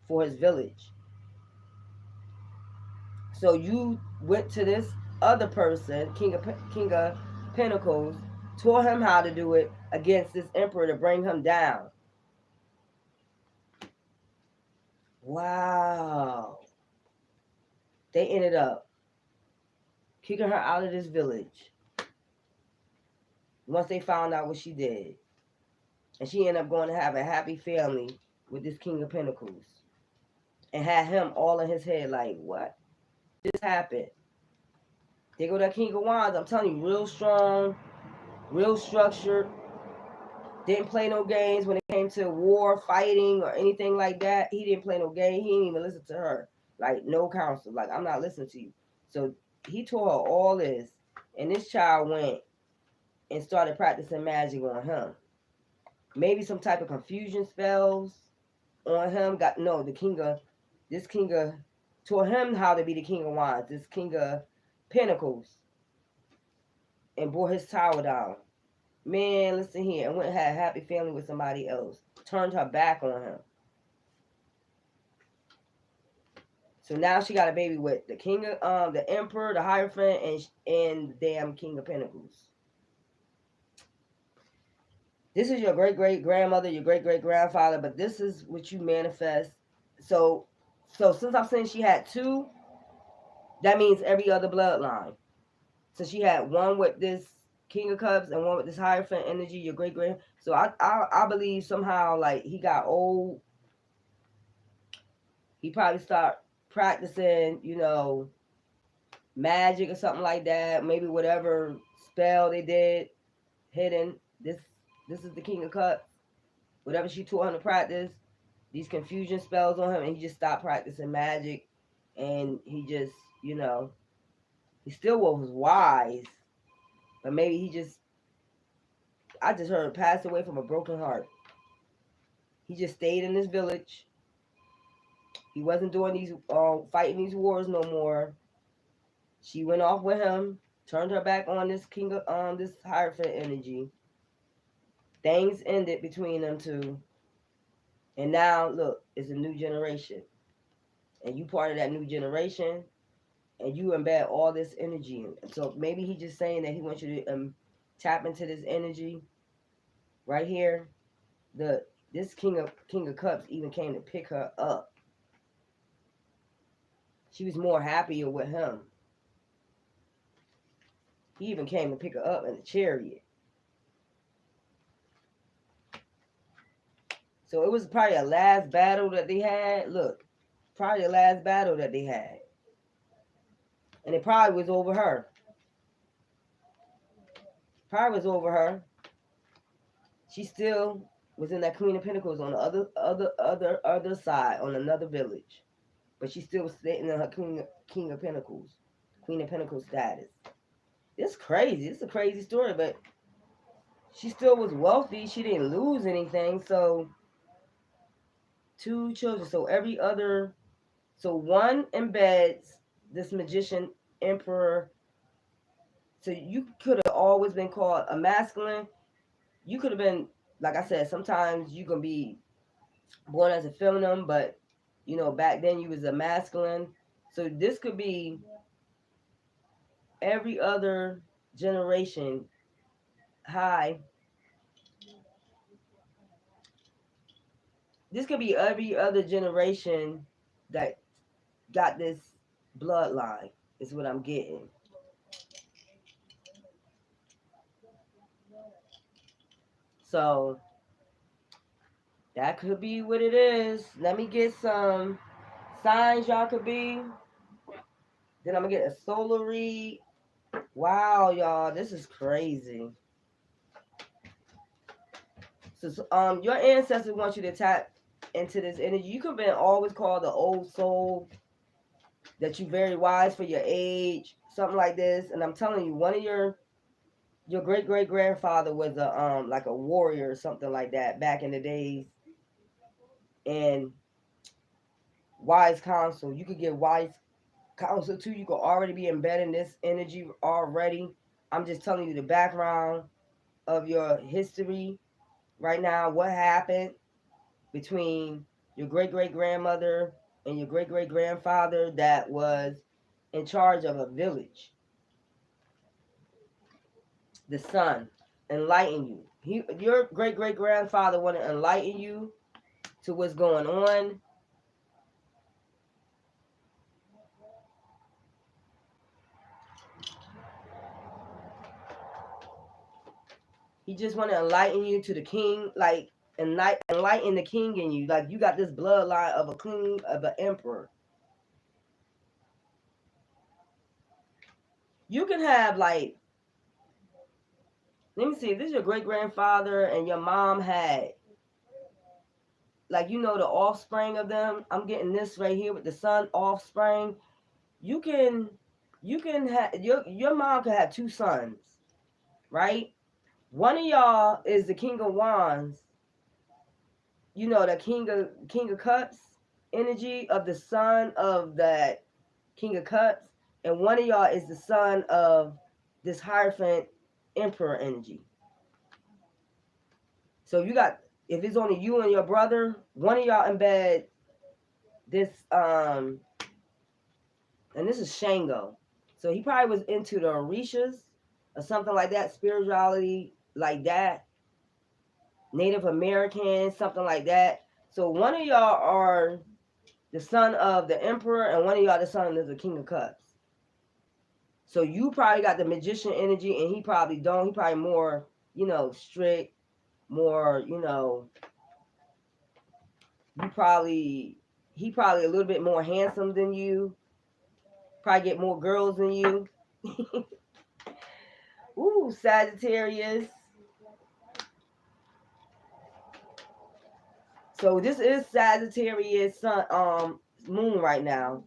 for his village. So you went to this other person, King of Pentacles, taught him how to do it against this emperor to bring him down. Wow. They ended up kicking her out of this village once they found out what she did. And she ended up going to have a happy family with this King of Pentacles. And had him all in his head like, what just happened? They go that King of Wands. I'm telling you, real strong, real structured. Didn't play no games when it came to war, fighting, or anything like that. He didn't play no game. He didn't even listen to her. Like, no counsel. Like, I'm not listening to you. So he told her all this. And this child went and started practicing magic on him. Maybe some type of confusion spells on him. This king of taught him how to be the King of Wands. This King of Pentacles. And brought his tower down. Man, listen here. And went and had a happy family with somebody else. Turned her back on him. So now she got a baby with the king of the emperor, the Hierophant, and the damn King of Pentacles. This is your great great grandmother, your great great grandfather, but this is what you manifest. So since I'm saying she had two, that means every other bloodline. So she had one with this King of Cups and one with this Hierophant energy, your great grand. So I believe somehow like he got old. He probably started practicing, magic or something like that. Maybe whatever spell they did hidden. This is the King of Cups. Whatever she taught him to practice, these confusion spells on him, and he just stopped practicing magic, and he just, he still was wise, but maybe I just heard passed away from a broken heart. He just stayed in this village. He wasn't doing these fighting these wars no more. She went off with him, turned her back on this king of this Hierophant energy. Things ended between them two. And now look, it's a new generation. And you part of that new generation, and you embed all this energy in. So maybe he's just saying that he wants you to tap into this energy right here. This King of Cups even came to pick her up. She was more happier with him. He even came to pick her up in the chariot. So it was probably a last battle that they had. Look, probably the last battle that they had. And it probably was over her. Probably was over her. She still was in that Queen of Pentacles on the other side, on another village. But she still was sitting in her King of Pentacles. Queen of Pentacles status. It's crazy. It's a crazy story, but she still was wealthy. She didn't lose anything. So, two children. So one embeds this magician emperor. So you could have always been called a masculine. You could have been, like I said, sometimes you can be born as a feminine, but back then you was a masculine. So this could be every other generation. Hi. This could be every other generation that got this bloodline, is what I'm getting. So that could be what it is. Let me get some signs y'all could be. Then I'm gonna get a solar read. Wow, y'all, this is crazy. So your ancestors want you to tap into this energy. You could have been always called the old soul, that you're very wise for your age, something like this. And I'm telling you, one of your great great grandfather was a like a warrior or something like that back in the days. And wise counsel, you could get wise counsel too. You could already be embedding this energy already. I'm just telling you the background of your history. right now what happened between your great-great-grandmother and your great-great-grandfather that was in charge of a village. The sun enlighten you. Your great-great-grandfather want to enlighten you to what's going on. He just want to enlighten you to the king, like enlighten the king in you. Like you got this bloodline of a king, of an emperor. You can have like, let me see, if this is your great grandfather and your mom had, like, you know, the offspring of them. I'm getting this right here with the son offspring. You can have your mom could have two sons, right? One of y'all is the king of wands, you know, the king of cups energy of the son of that king of cups, and one of y'all is the son of this Hierophant emperor energy. So you got, if it's only you and your brother, one of y'all embed this and this is Shango. So he probably was into the Orishas or something like that, spirituality like that, Native American, something like that. So one of y'all are the son of the emperor, and one of y'all the son of the king of cups. So you probably got the magician energy, and he probably don't. He probably more, you know, strict, more, you know, he probably a little bit more handsome than you. Probably get more girls than you. Ooh, Sagittarius. So this is Sagittarius sun, moon right now.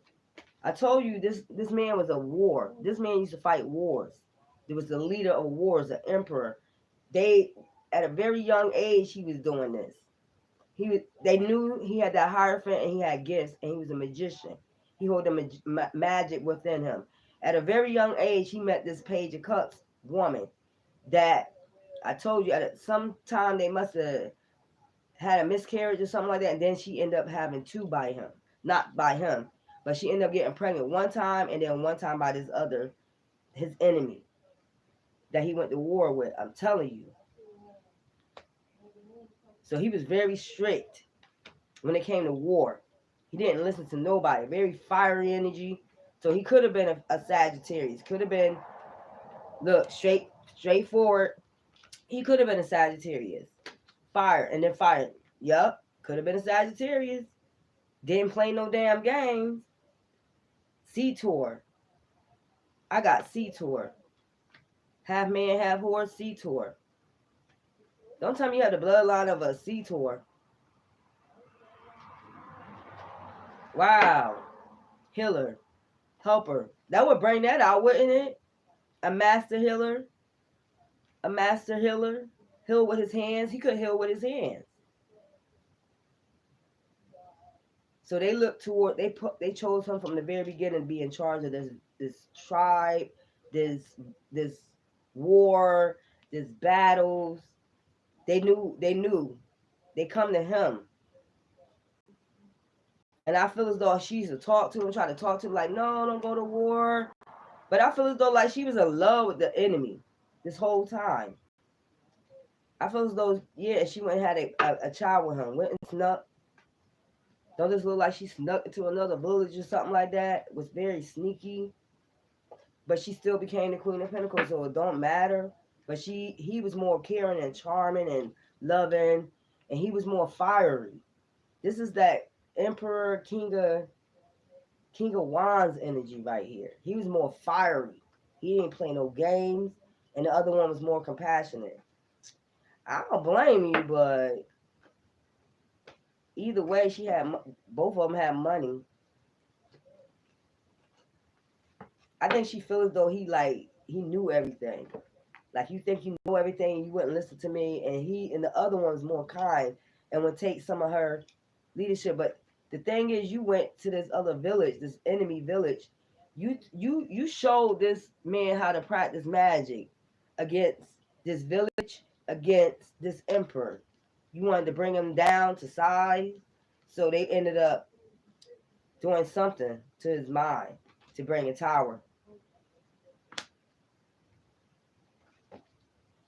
I told you this man was a war. This man used to fight wars. There was the leader of wars, the emperor. They, at a very young age, he was doing this. They knew he had that Hierophant and he had gifts and he was a magician. He held the magic within him. At a very young age, he met this Page of Cups woman that I told you at some time they must have had a miscarriage or something like that, and then she ended up having two by him. Not by him, but she ended up getting pregnant one time and then one time by his enemy that he went to war with. I'm telling you. So he was very strict when it came to war. He didn't listen to nobody. Very fiery energy. So he could have been a Sagittarius. Could have been, look, straightforward. He could have been a Sagittarius. Fire and then fire. Yup. Could have been a Sagittarius. Didn't play no damn games. Sea Tour. I got Sea Tour. Half man, half horse, Sea Tour. Don't tell me you have the bloodline of a Sea Tour. Wow. Healer. Helper. That would bring that out, wouldn't it? A master healer. A master healer. Heal with his hands. He could heal with his hands. So they looked toward, they chose him from the very beginning to be in charge of this tribe, this war, this battles. They knew. They come to him. And I feel as though she used to talk to him, try to talk to him like, no, don't go to war. But I feel as though like she was in love with the enemy this whole time. I feel as though, yeah, she went and had a child with him. Went and snuck. Don't this look like she snuck into another village or something like that? It was very sneaky. But she still became the Queen of Pentacles, so it don't matter. But he was more caring and charming and loving, and he was more fiery. This is that Emperor King of Wands energy right here. He was more fiery. He didn't play no games, and the other one was more compassionate. I don't blame you, but either way, both of them had money. I think she feels as though he knew everything. Like, you think you know everything, you wouldn't listen to me, and the other one's more kind and would take some of her leadership. But the thing is, you went to this other village, this enemy village. You showed this man how to practice magic against this village, against this emperor. You wanted to bring him down to size. So they ended up doing something to his mind to bring a tower.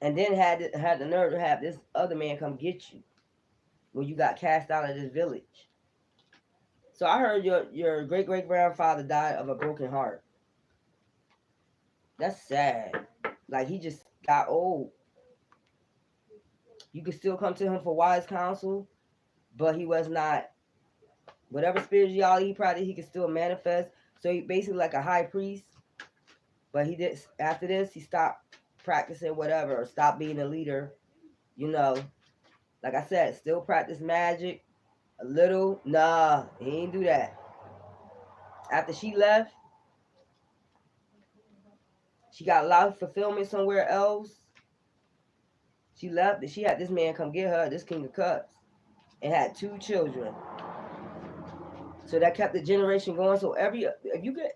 And then had the nerve to have this other man come get you when you got cast out of this village. So I heard your great great grandfather died of a broken heart. That's sad. Like he just got old. You could still come to him for wise counsel, but he was not whatever spirituality he practiced. He could still manifest. So he basically like a high priest. But he did after this. He stopped practicing whatever or stopped being a leader. You know, like I said, still practice magic a little. Nah, he ain't do that. After she left, she got life fulfillment somewhere else. She left. She had this man come get her, this King of Cups, and had 2 children. So that kept the generation going. So if you could,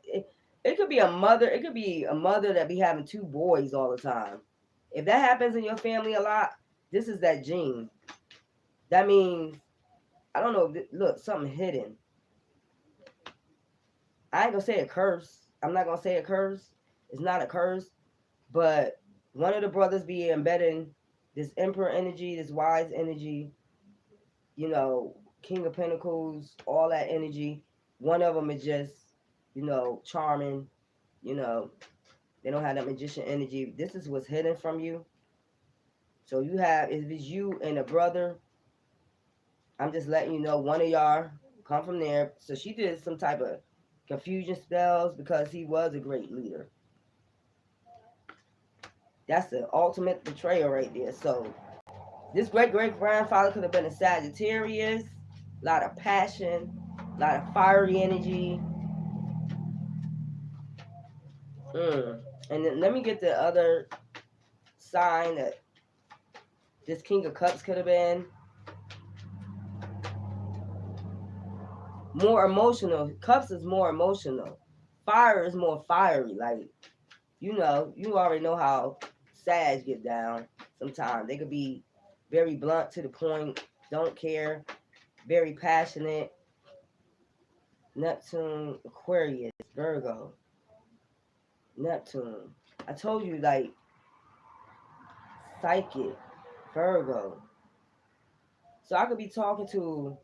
it could be a mother. It could be a mother that be having 2 boys all the time. If that happens in your family a lot, this is that gene. That means I don't know. Look, something hidden. I ain't gonna say a curse. I'm not gonna say a curse. It's not a curse, but one of the brothers be embedding this emperor energy, this wise energy, you know, King of Pentacles, all that energy. One of them is just, you know, charming, you know, they don't have that magician energy. This is what's hidden from you. So you have, if it's you and a brother, I'm just letting you know one of y'all come from there. So she did some type of confusion spells because he was a great leader. That's the ultimate betrayal right there. So this great great grandfather could have been a Sagittarius, a lot of passion, a lot of fiery energy. And then let me get the other sign that this King of Cups could have been. More emotional. Cups is more emotional. Fire is more fiery. Like, you know, you already know how Sag get down sometimes. They could be very blunt to the point, don't care, very passionate. Neptune, Aquarius, Virgo, Neptune. I told you, like, psychic, Virgo. So I could be talking to,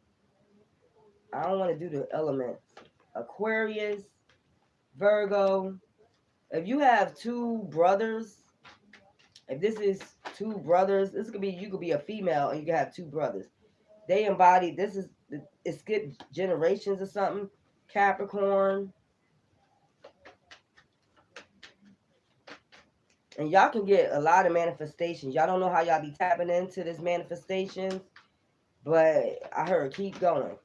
I don't want to do the elements. Aquarius, Virgo. If you have 2 brothers, if this is 2 brothers, this could be, you could be a female and you could have 2 brothers. They embody, this is, it skipped generations or something. Capricorn. And y'all can get a lot of manifestations. Y'all don't know how y'all be tapping into this manifestations, but I heard keep going.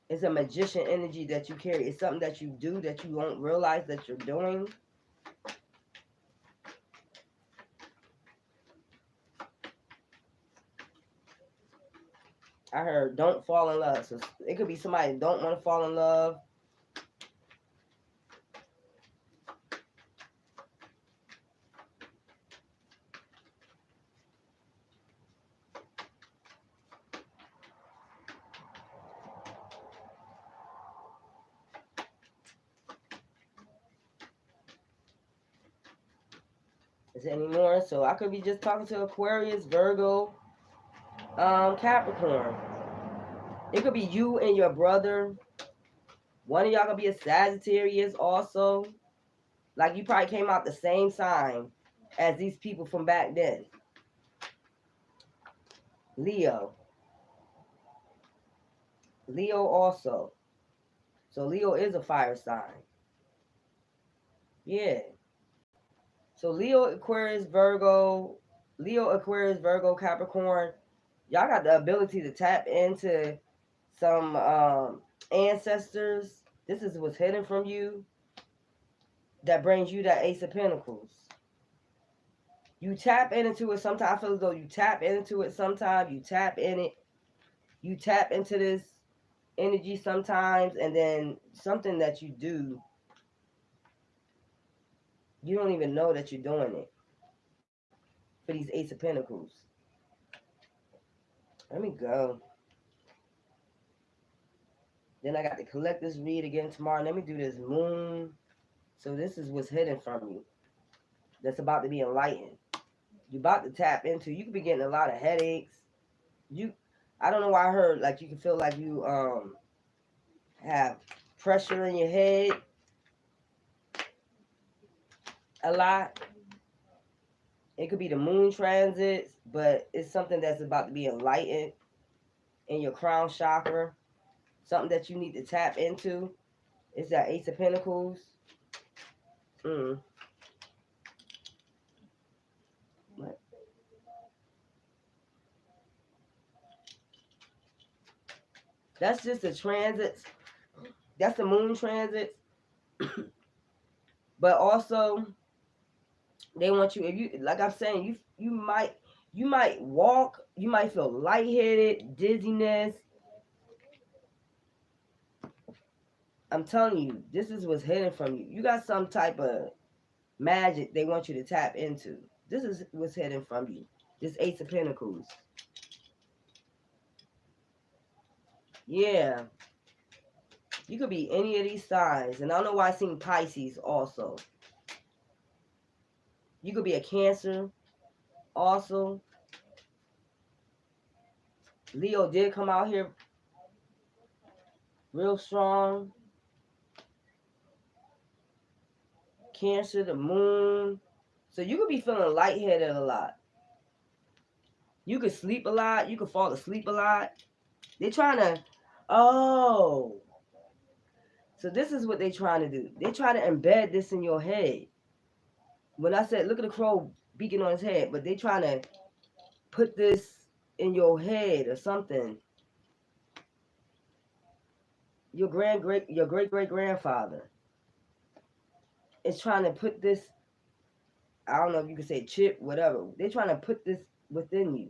It's a magician energy that you carry. It's something that you do that you won't realize that you're doing. I heard don't fall in love. So it could be somebody that don't want to fall in love. Is there any more? So I could be just talking to Aquarius, Virgo, Capricorn. It could be you and your brother. One of y'all could be a Sagittarius also. Like you probably came out the same sign as these people from back then. Leo. Leo also. So Leo is a fire sign. Yeah. So Leo, Aquarius, Virgo, Capricorn. Y'all got the ability to tap into some ancestors. This is what's hidden from you. That brings you that Ace of Pentacles. You tap into it sometimes. I feel as though you tap into it sometimes. You tap in it. You tap into this energy sometimes, and then something that you do, you don't even know that you're doing it for these Ace of Pentacles. Let me go. Then I got the collectors read again tomorrow. Let me do this moon. So this is what's hidden from you. That's about to be enlightened. You about to tap into. You could be getting a lot of headaches. I don't know why I heard like you can feel like you have pressure in your head a lot. It could be the moon transits, but it's something that's about to be enlightened in your crown chakra. Something that you need to tap into. It's that Ace of Pentacles. What? That's just the transits. That's the moon transits. But also, they want you, if you, like I'm saying, you might walk, you might feel lightheaded, dizziness. I'm telling you, this is what's hidden from you. You got some type of magic they want you to tap into. This is what's hidden from you. This Ace of Pentacles. Yeah. You could be any of these signs. And I don't know why I seen Pisces also. You could be a Cancer also. Leo did come out here real strong. Cancer, the moon. So you could be feeling lightheaded a lot. You could sleep a lot. You could fall asleep a lot. They're trying to, oh. So this is what they're trying to do. They're trying to embed this in your head. When I said, look at the crow beaking on his head, but they're trying to put this in your head or something. Your great grandfather is trying to put this, I don't know if you could say chip, whatever. They're trying to put this within you.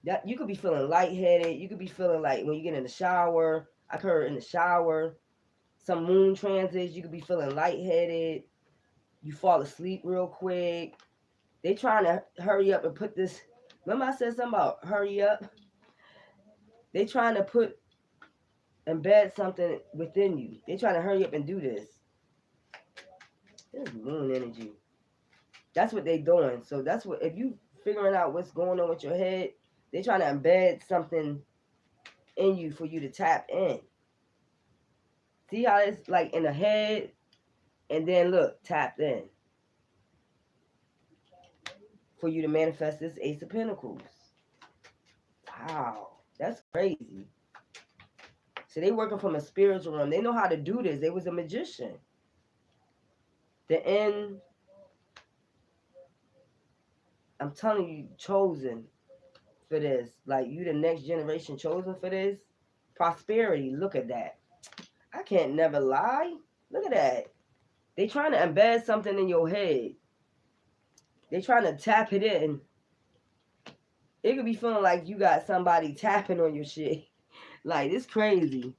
That you could be feeling lightheaded. You could be feeling like when you get in the shower. I heard in the shower, some moon transits. You could be feeling lightheaded. You fall asleep real quick. They trying to hurry up and put this. Remember I said something about hurry up? They trying to embed something within you. They trying to hurry up and do this. This is moon energy. That's what they doing. So that's what, if you figuring out what's going on with your head, they trying to embed something in you for you to tap in. See how it's like in the head, and then look, tapped in. For you to manifest this Ace of Pentacles. Wow, that's crazy. So they working from a spiritual realm. They know how to do this. They was a magician. The end, I'm telling you, chosen for this. Like, you the next generation chosen for this. Prosperity, look at that. I can't never lie. Look at that. They trying to embed something in your head. They trying to tap it in. It could be feeling like you got somebody tapping on your shit. Like, it's crazy.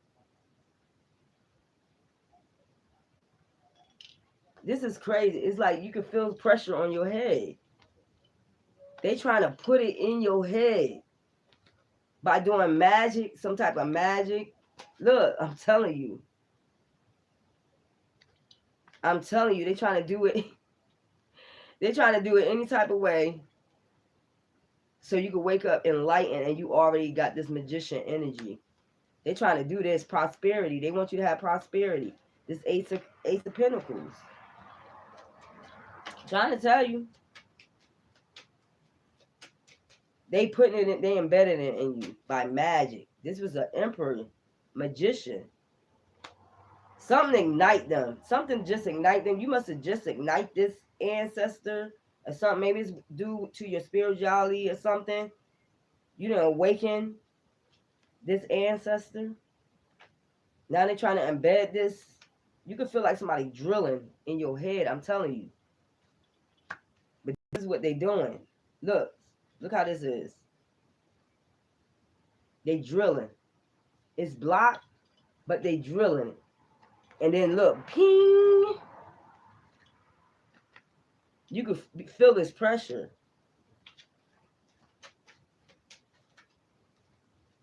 This is crazy. It's like you can feel pressure on your head. They trying to put it in your head by doing magic, some type of magic. Look, I'm telling you. I'm telling you, they trying to do it. They're trying to do it any type of way so you can wake up enlightened and you already got this magician energy. They're trying to do this prosperity. They want you to have prosperity. This Ace of Pentacles. Trying to tell you. They putting it in, they embedded it in you by magic. This was an emperor, magician. Something ignite them. Something just ignite them. You must have just ignite this ancestor or something. Maybe it's due to your spirituality or something. You know, awaken this ancestor. Now they're trying to embed this. You can feel like somebody drilling in your head. I'm telling you. But this is what they're doing. Look how this is. They drilling. It's blocked, but they drilling it. And then look, ping. You could feel this pressure.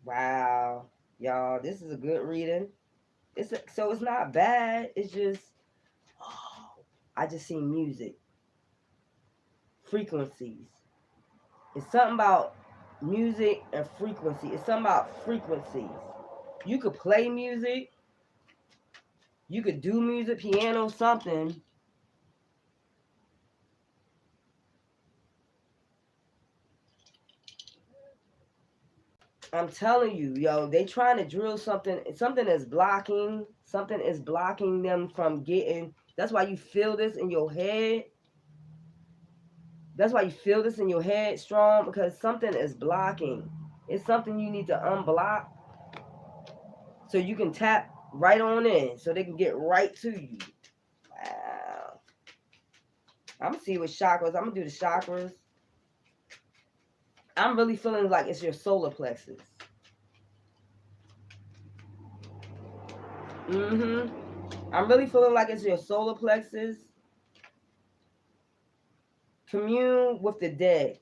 Wow. Y'all, this is a good reading. So it's not bad. It's just, oh, I just seen music. Frequencies. It's something about music and frequency. It's something about frequencies. You could play music. You could do music, piano, something. I'm telling you, yo, they trying to drill something. Something is blocking. Something is blocking them from getting. That's why you feel this in your head. That's why you feel this in your head strong, because something is blocking. It's something you need to unblock so you can tap right on in so they can get right to you. Wow. I'm going to see what chakras. I'm going to do the chakras. I'm really feeling like it's your solar plexus. I'm really feeling like it's your solar plexus. Commune with the dead.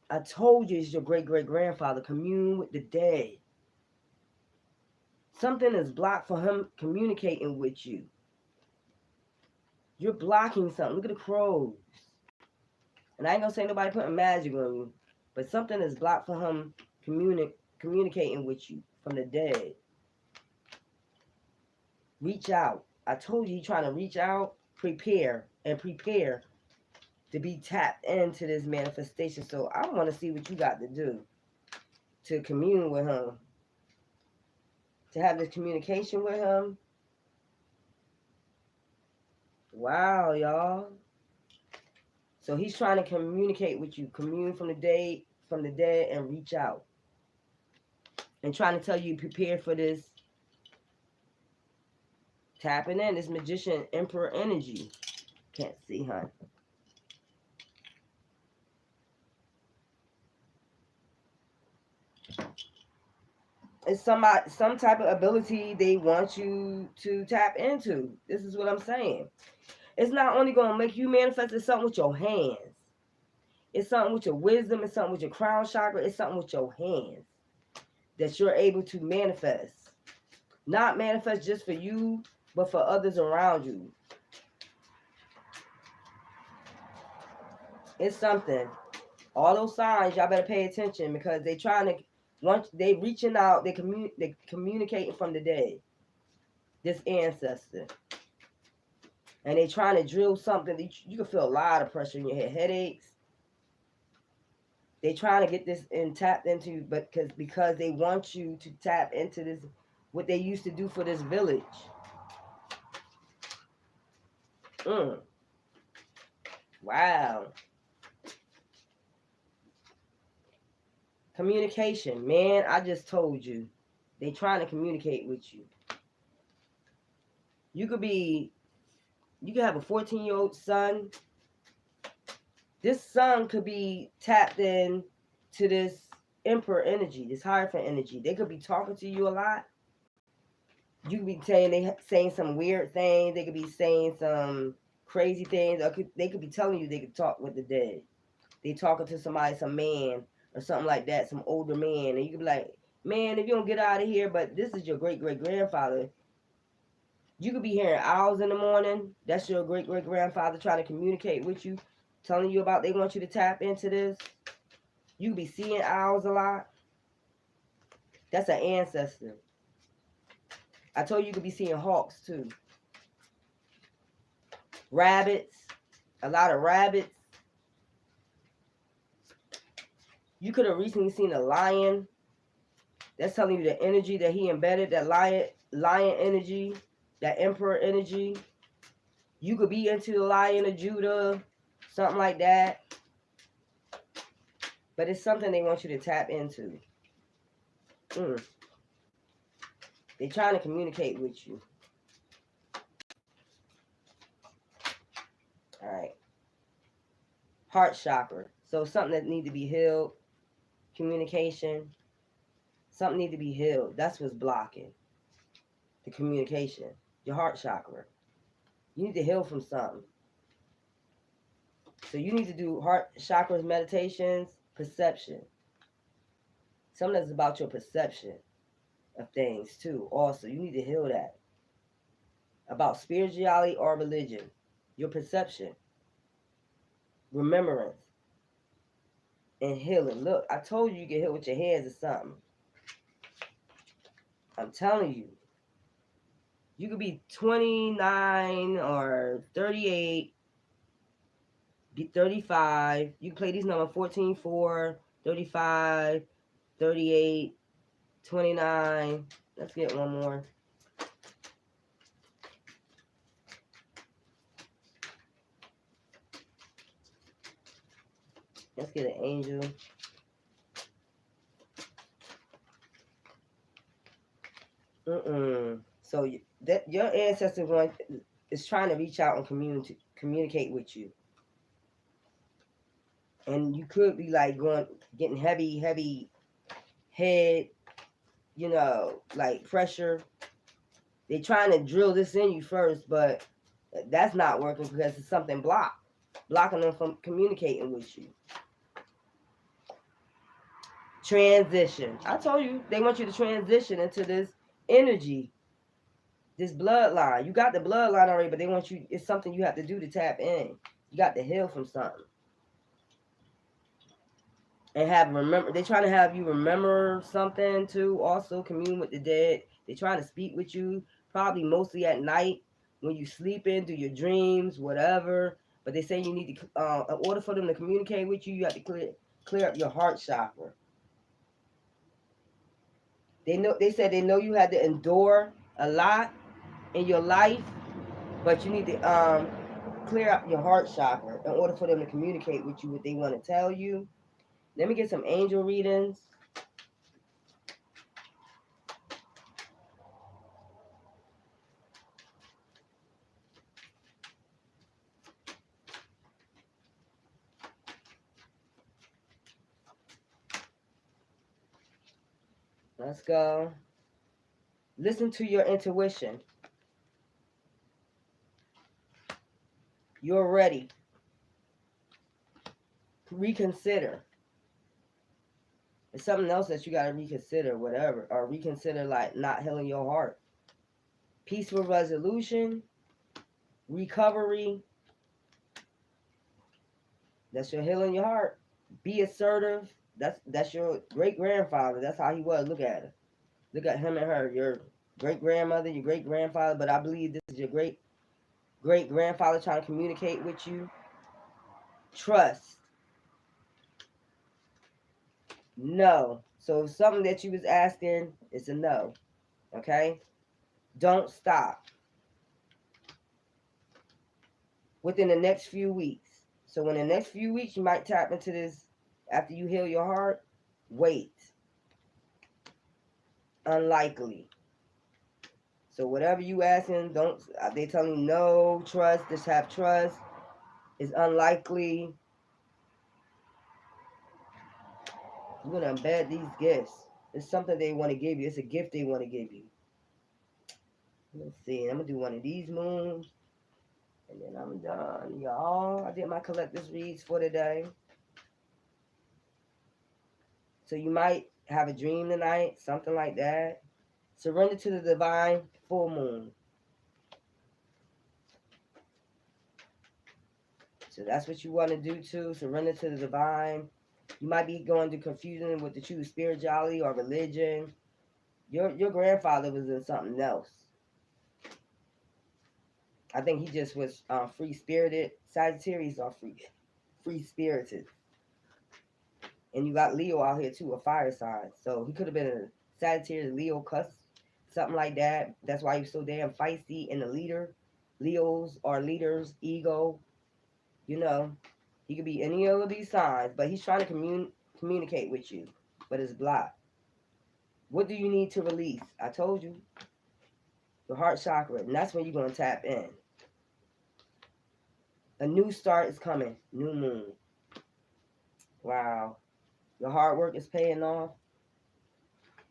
I told you it's your great-great-grandfather. Commune with the dead. Something is blocked for him communicating with you. You're blocking something. Look at the crows. And I ain't gonna say nobody putting magic on you, but something is blocked for him communicating with you from the dead. Reach out. I told you he's trying to reach out, prepare to be tapped into this manifestation. So I want to see what you got to do to commune with him, to have this communication with him. Wow, y'all. So he's trying to communicate with you, commune from the dead, and reach out. And trying to tell you prepare for this tapping in, this magician emperor energy. Can't see, huh? It's some type of ability they want you to tap into. This is what I'm saying. It's not only going to make you manifest, it's something with your hands. It's something with your wisdom. It's something with your crown chakra. It's something with your hands that you're able to manifest. Not manifest just for you, but for others around you. It's something. All those signs, y'all better pay attention, because they trying to, once they reaching out, they communicating from the dead. This ancestor. And they trying to drill something. You can feel a lot of pressure in your head, headaches. They trying to get this tapped into, but because they want you to tap into this, what they used to do for this village. Wow. Communication, man. I just told you, they trying to communicate with you. You could have a 14-year-old son. This son could be tapped in to this emperor energy, this Hierophant energy. They could be talking to you a lot. You could be saying some weird things. They could be saying some crazy things. Or they could be telling you they could talk with the dead. They talking to somebody, some man or something like that, some older man. And you could be like, man, if you don't get out of here, but this is your great-great-grandfather. You could be hearing owls in the morning. That's your great-great-grandfather trying to communicate with you, telling you about they want you to tap into this. You could be seeing owls a lot. That's an ancestor. I told you could be seeing hawks too. Rabbits. A lot of rabbits. You could have recently seen a lion. That's telling you the energy that he embedded, that lion energy, that emperor energy. You could be into the Lion of Judah, something like that. But it's something they want you to tap into. They're trying to communicate with you. All right. Heart chakra. So something that needs to be healed. Communication. Something needs to be healed. That's what's blocking the communication. Your heart chakra. You need to heal from something. So you need to do heart chakras meditations, perception. Some that's about your perception of things too. Also, you need to heal that. About spirituality or religion. Your perception. Remembrance. And healing. Look, I told you can heal with your hands or something. I'm telling you. You could be 29 or 38, be 35. You can play these numbers 14, 4, 35, 38, 29. Let's get one more. Let's get an angel. So that your ancestor one is trying to reach out and communicate with you, and you could be like getting heavy head, like pressure. They're trying to drill this in you first, but that's not working because it's something blocking them from communicating with you. Transition. I told you they want you to transition into this energy. This bloodline. You got the bloodline already, but they want you, it's something you have to do to tap in. You got to heal from something. And they're trying to have you remember something too, also commune with the dead. They're trying to speak with you, probably mostly at night when you sleeping, through your dreams, whatever. But they say you need to, in order for them to communicate with you, you have to clear up your heart chakra. They said they know you had to endure a lot in your life, but you need to clear up your heart chakra in order for them to communicate with you what they want to tell you. Let me get some angel readings. Let's go. Listen to your intuition. You're ready. Reconsider. It's something else that you got to reconsider, whatever. Or reconsider like not healing your heart. Peaceful resolution. Recovery. That's your healing your heart. Be assertive. That's your great-grandfather. That's how he was. Look at her. Look at him and her. Your great-grandmother, your great-grandfather. But I believe this is your great-grandfather trying to communicate with you. Trust. No. So if something that you was asking, it's a no. Okay? Don't stop. Within the next few weeks. So in the next few weeks, you might tap into this after you heal your heart. Wait. Unlikely. So whatever you asking, they telling you no, trust, just have trust. It's unlikely. You're going to embed these gifts. It's something they want to give you. It's a gift they want to give you. Let's see. I'm going to do one of these moons. And then I'm done, y'all. I did my collector's reads for today. So you might have a dream tonight, something like that. Surrender to the divine full moon. So that's what you want to do too. Surrender to the divine. You might be going through confusion with the true spirituality or religion. Your grandfather was in something else. I think he just was free spirited. Sagittarius are free spirited. And you got Leo out here too, a fire sign. So he could have been a Sagittarius, Leo, cuss, something like that. That's why he was so damn feisty and a leader. Leos are leaders, ego. He could be any of these signs, but he's trying to communicate with you, but it's blocked. What do you need to release? I told you. The heart chakra, and that's when you're going to tap in. A new start is coming. New moon. Wow. Your hard work is paying off.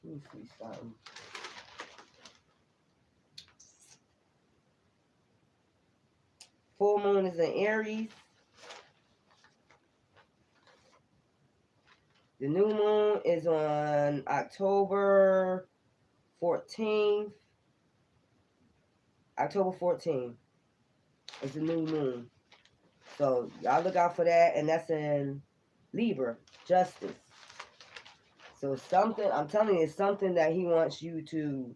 Let me see something. Full moon is in Aries. The new moon is on October 14th. October 14th is the new moon. So y'all look out for that. And that's in Libra, justice. So something, I'm telling you, it's something that he wants you to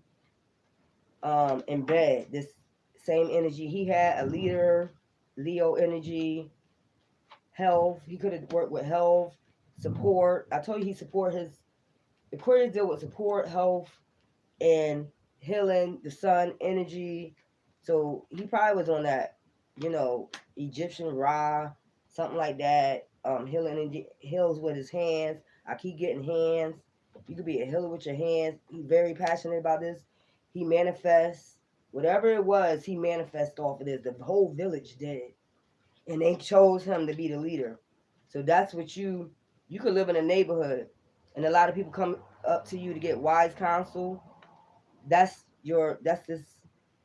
embed. This same energy he had, a leader, Leo energy, health. He could have worked with health, support. I told you he support his Aquarius deal with support, health, and healing, the sun energy. So he probably was on that, Egyptian Ra, something like that. Healing and heals with his hands. I keep getting hands. You could be a healer with your hands. He's very passionate about this. He manifests whatever it was. He manifests off of this. The whole village did, and they chose him to be the leader. So that's what you could live in a neighborhood, and a lot of people come up to you to get wise counsel. That's this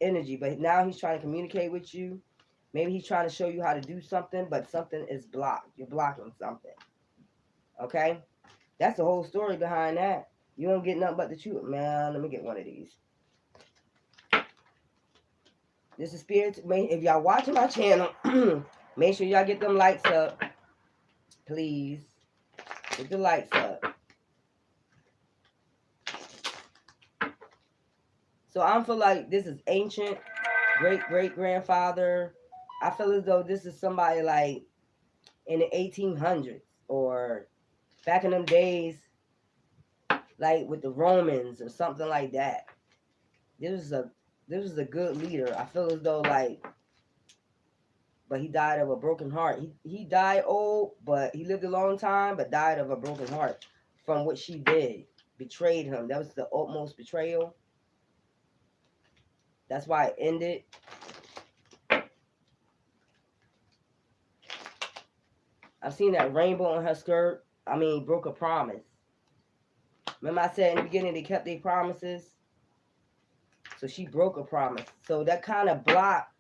energy. But now he's trying to communicate with you. Maybe he's trying to show you how to do something, but something is blocked. You're blocking something. Okay? That's the whole story behind that. You don't get nothing but the truth. Man, let me get one of these. This is spirit. If y'all watching my channel, make sure y'all get them lights up. Please. Get the lights up. So I feel like this is ancient, great-great-grandfather. I feel as though this is somebody like in the 1800s or back in them days, like with the Romans or something like that. This was a good leader. I feel as though but he died of a broken heart. He died old, but he lived a long time, but died of a broken heart from what she did. Betrayed him. That was the utmost betrayal. That's why it ended. I've seen that rainbow on her skirt. Broke a promise. Remember I said in the beginning they kept their promises? So she broke a promise. So that kind of blocked.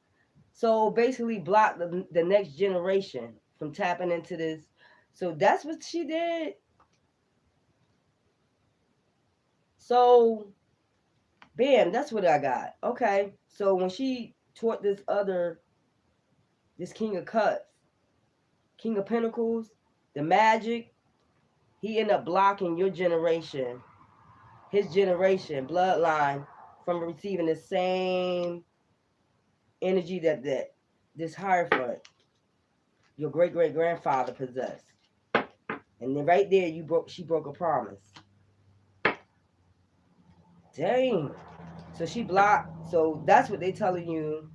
So basically blocked the next generation from tapping into this. So that's what she did. So, bam, that's what I got. Okay. So when she taught this King of Cups, King of Pentacles, the magic, he ended up blocking your generation, his generation, bloodline, from receiving the same energy that this Hierophant, your great-great-grandfather possessed. And then right there, she broke a promise. Dang. So she blocked. So that's what they telling you,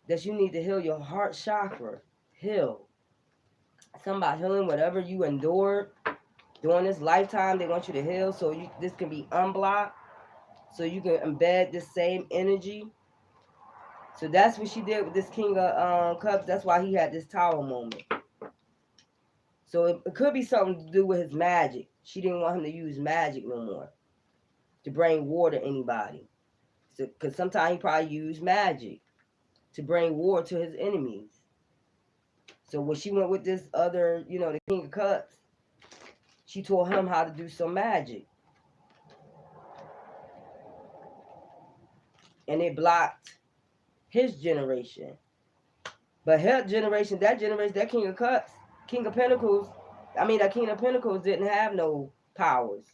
that you need to heal your heart chakra. Heal. Something about healing whatever you endured during this lifetime. They want you to heal so this can be unblocked. So you can embed this same energy. So that's what she did with this King of Cups. That's why he had this tower moment. So it could be something to do with his magic. She didn't want him to use magic no more to bring war to anybody. Because sometimes he probably used magic to bring war to his enemies. So when she went with this other, the King of Cups, she taught him how to do some magic. And it blocked his generation. But her generation, that King of Cups, King of Pentacles, that King of Pentacles didn't have no powers.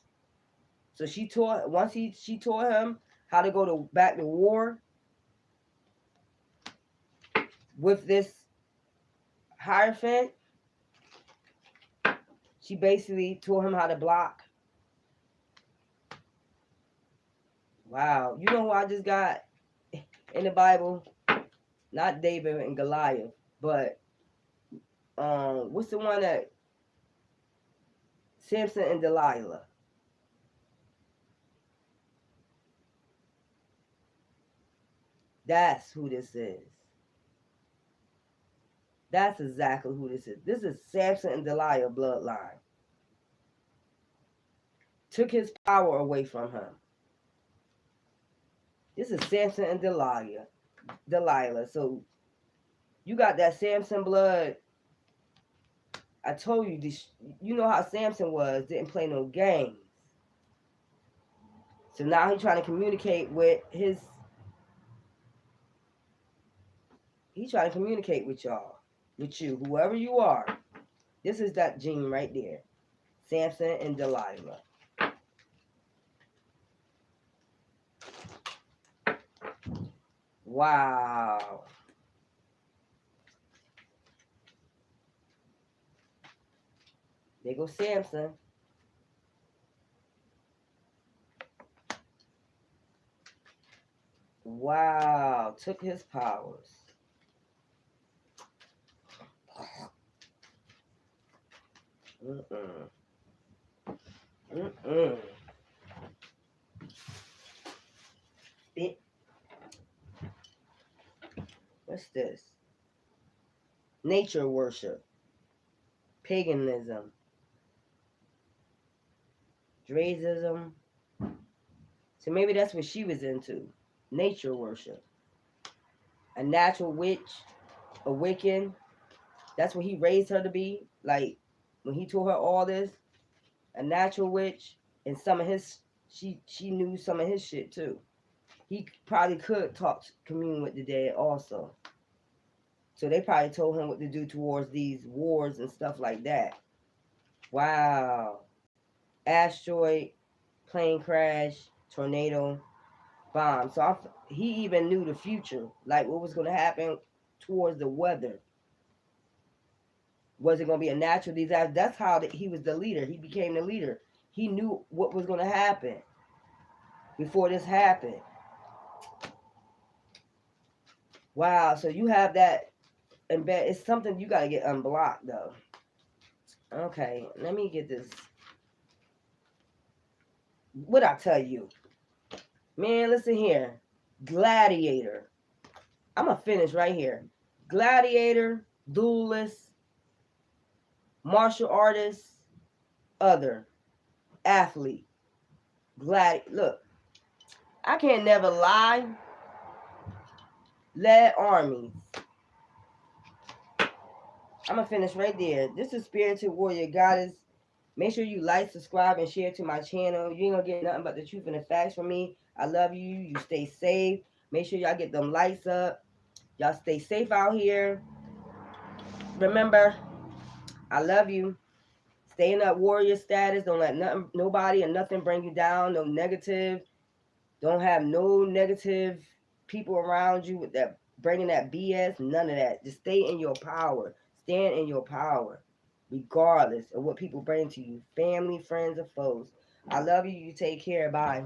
So she taught him how to go back to war with this Hierophant. She basically taught him how to block. Wow. You know who I just got in the Bible? Not David and Goliath, but what's the one that Samson and Delilah? That's who this is. That's exactly who this is. This is Samson and Delilah bloodline. Took his power away from him. This is Samson and Delilah. So you got that Samson blood I told you this. You know how Samson was, didn't play no games. So now he's trying to communicate with his. He's trying to communicate with y'all, with you, whoever you are. This is that gene right there, Samson and Delilah. Wow. There goes Samson. Wow. Took his powers. Mm-mm. Mm-mm. It, what's this? Nature worship. Paganism. Draism. So maybe that's what she was into. Nature worship. A natural witch. A Wiccan. That's what he raised her to be. Like, when he told her all this, a natural witch, and some of his, she knew some of his shit too. He probably could talk, commune with the dead also. So they probably told him what to do towards these wars and stuff like that. Wow. Asteroid, plane crash, tornado, bomb. So he even knew the future, like what was going to happen towards the weather. Was it going to be a natural disaster? That's how he was the leader. He became the leader. He knew what was going to happen before this happened. Wow. So you have that in bed. It's something you got to get unblocked, though. Okay. Let me get this. What I tell you? Man, listen here. Gladiator. I'm going to finish right here. Gladiator, duelist, martial artist, other, athlete, look, I can't never lie. Led armies. I'm going to finish right there. This is Spiritual Warrior Goddess. Make sure you like, subscribe, and share to my channel. You ain't going to get nothing but the truth and the facts from me. I love you. You stay safe. Make sure y'all get them lights up. Y'all stay safe out here. Remember, I love you. Stay in that warrior status. Don't let nothing, nobody and nothing bring you down. No negative. Don't have no negative people around you with that bringing that BS. None of that. Just stay in your power. Stand in your power, regardless of what people bring to you. Family, friends, or foes. I love you. You take care. Bye.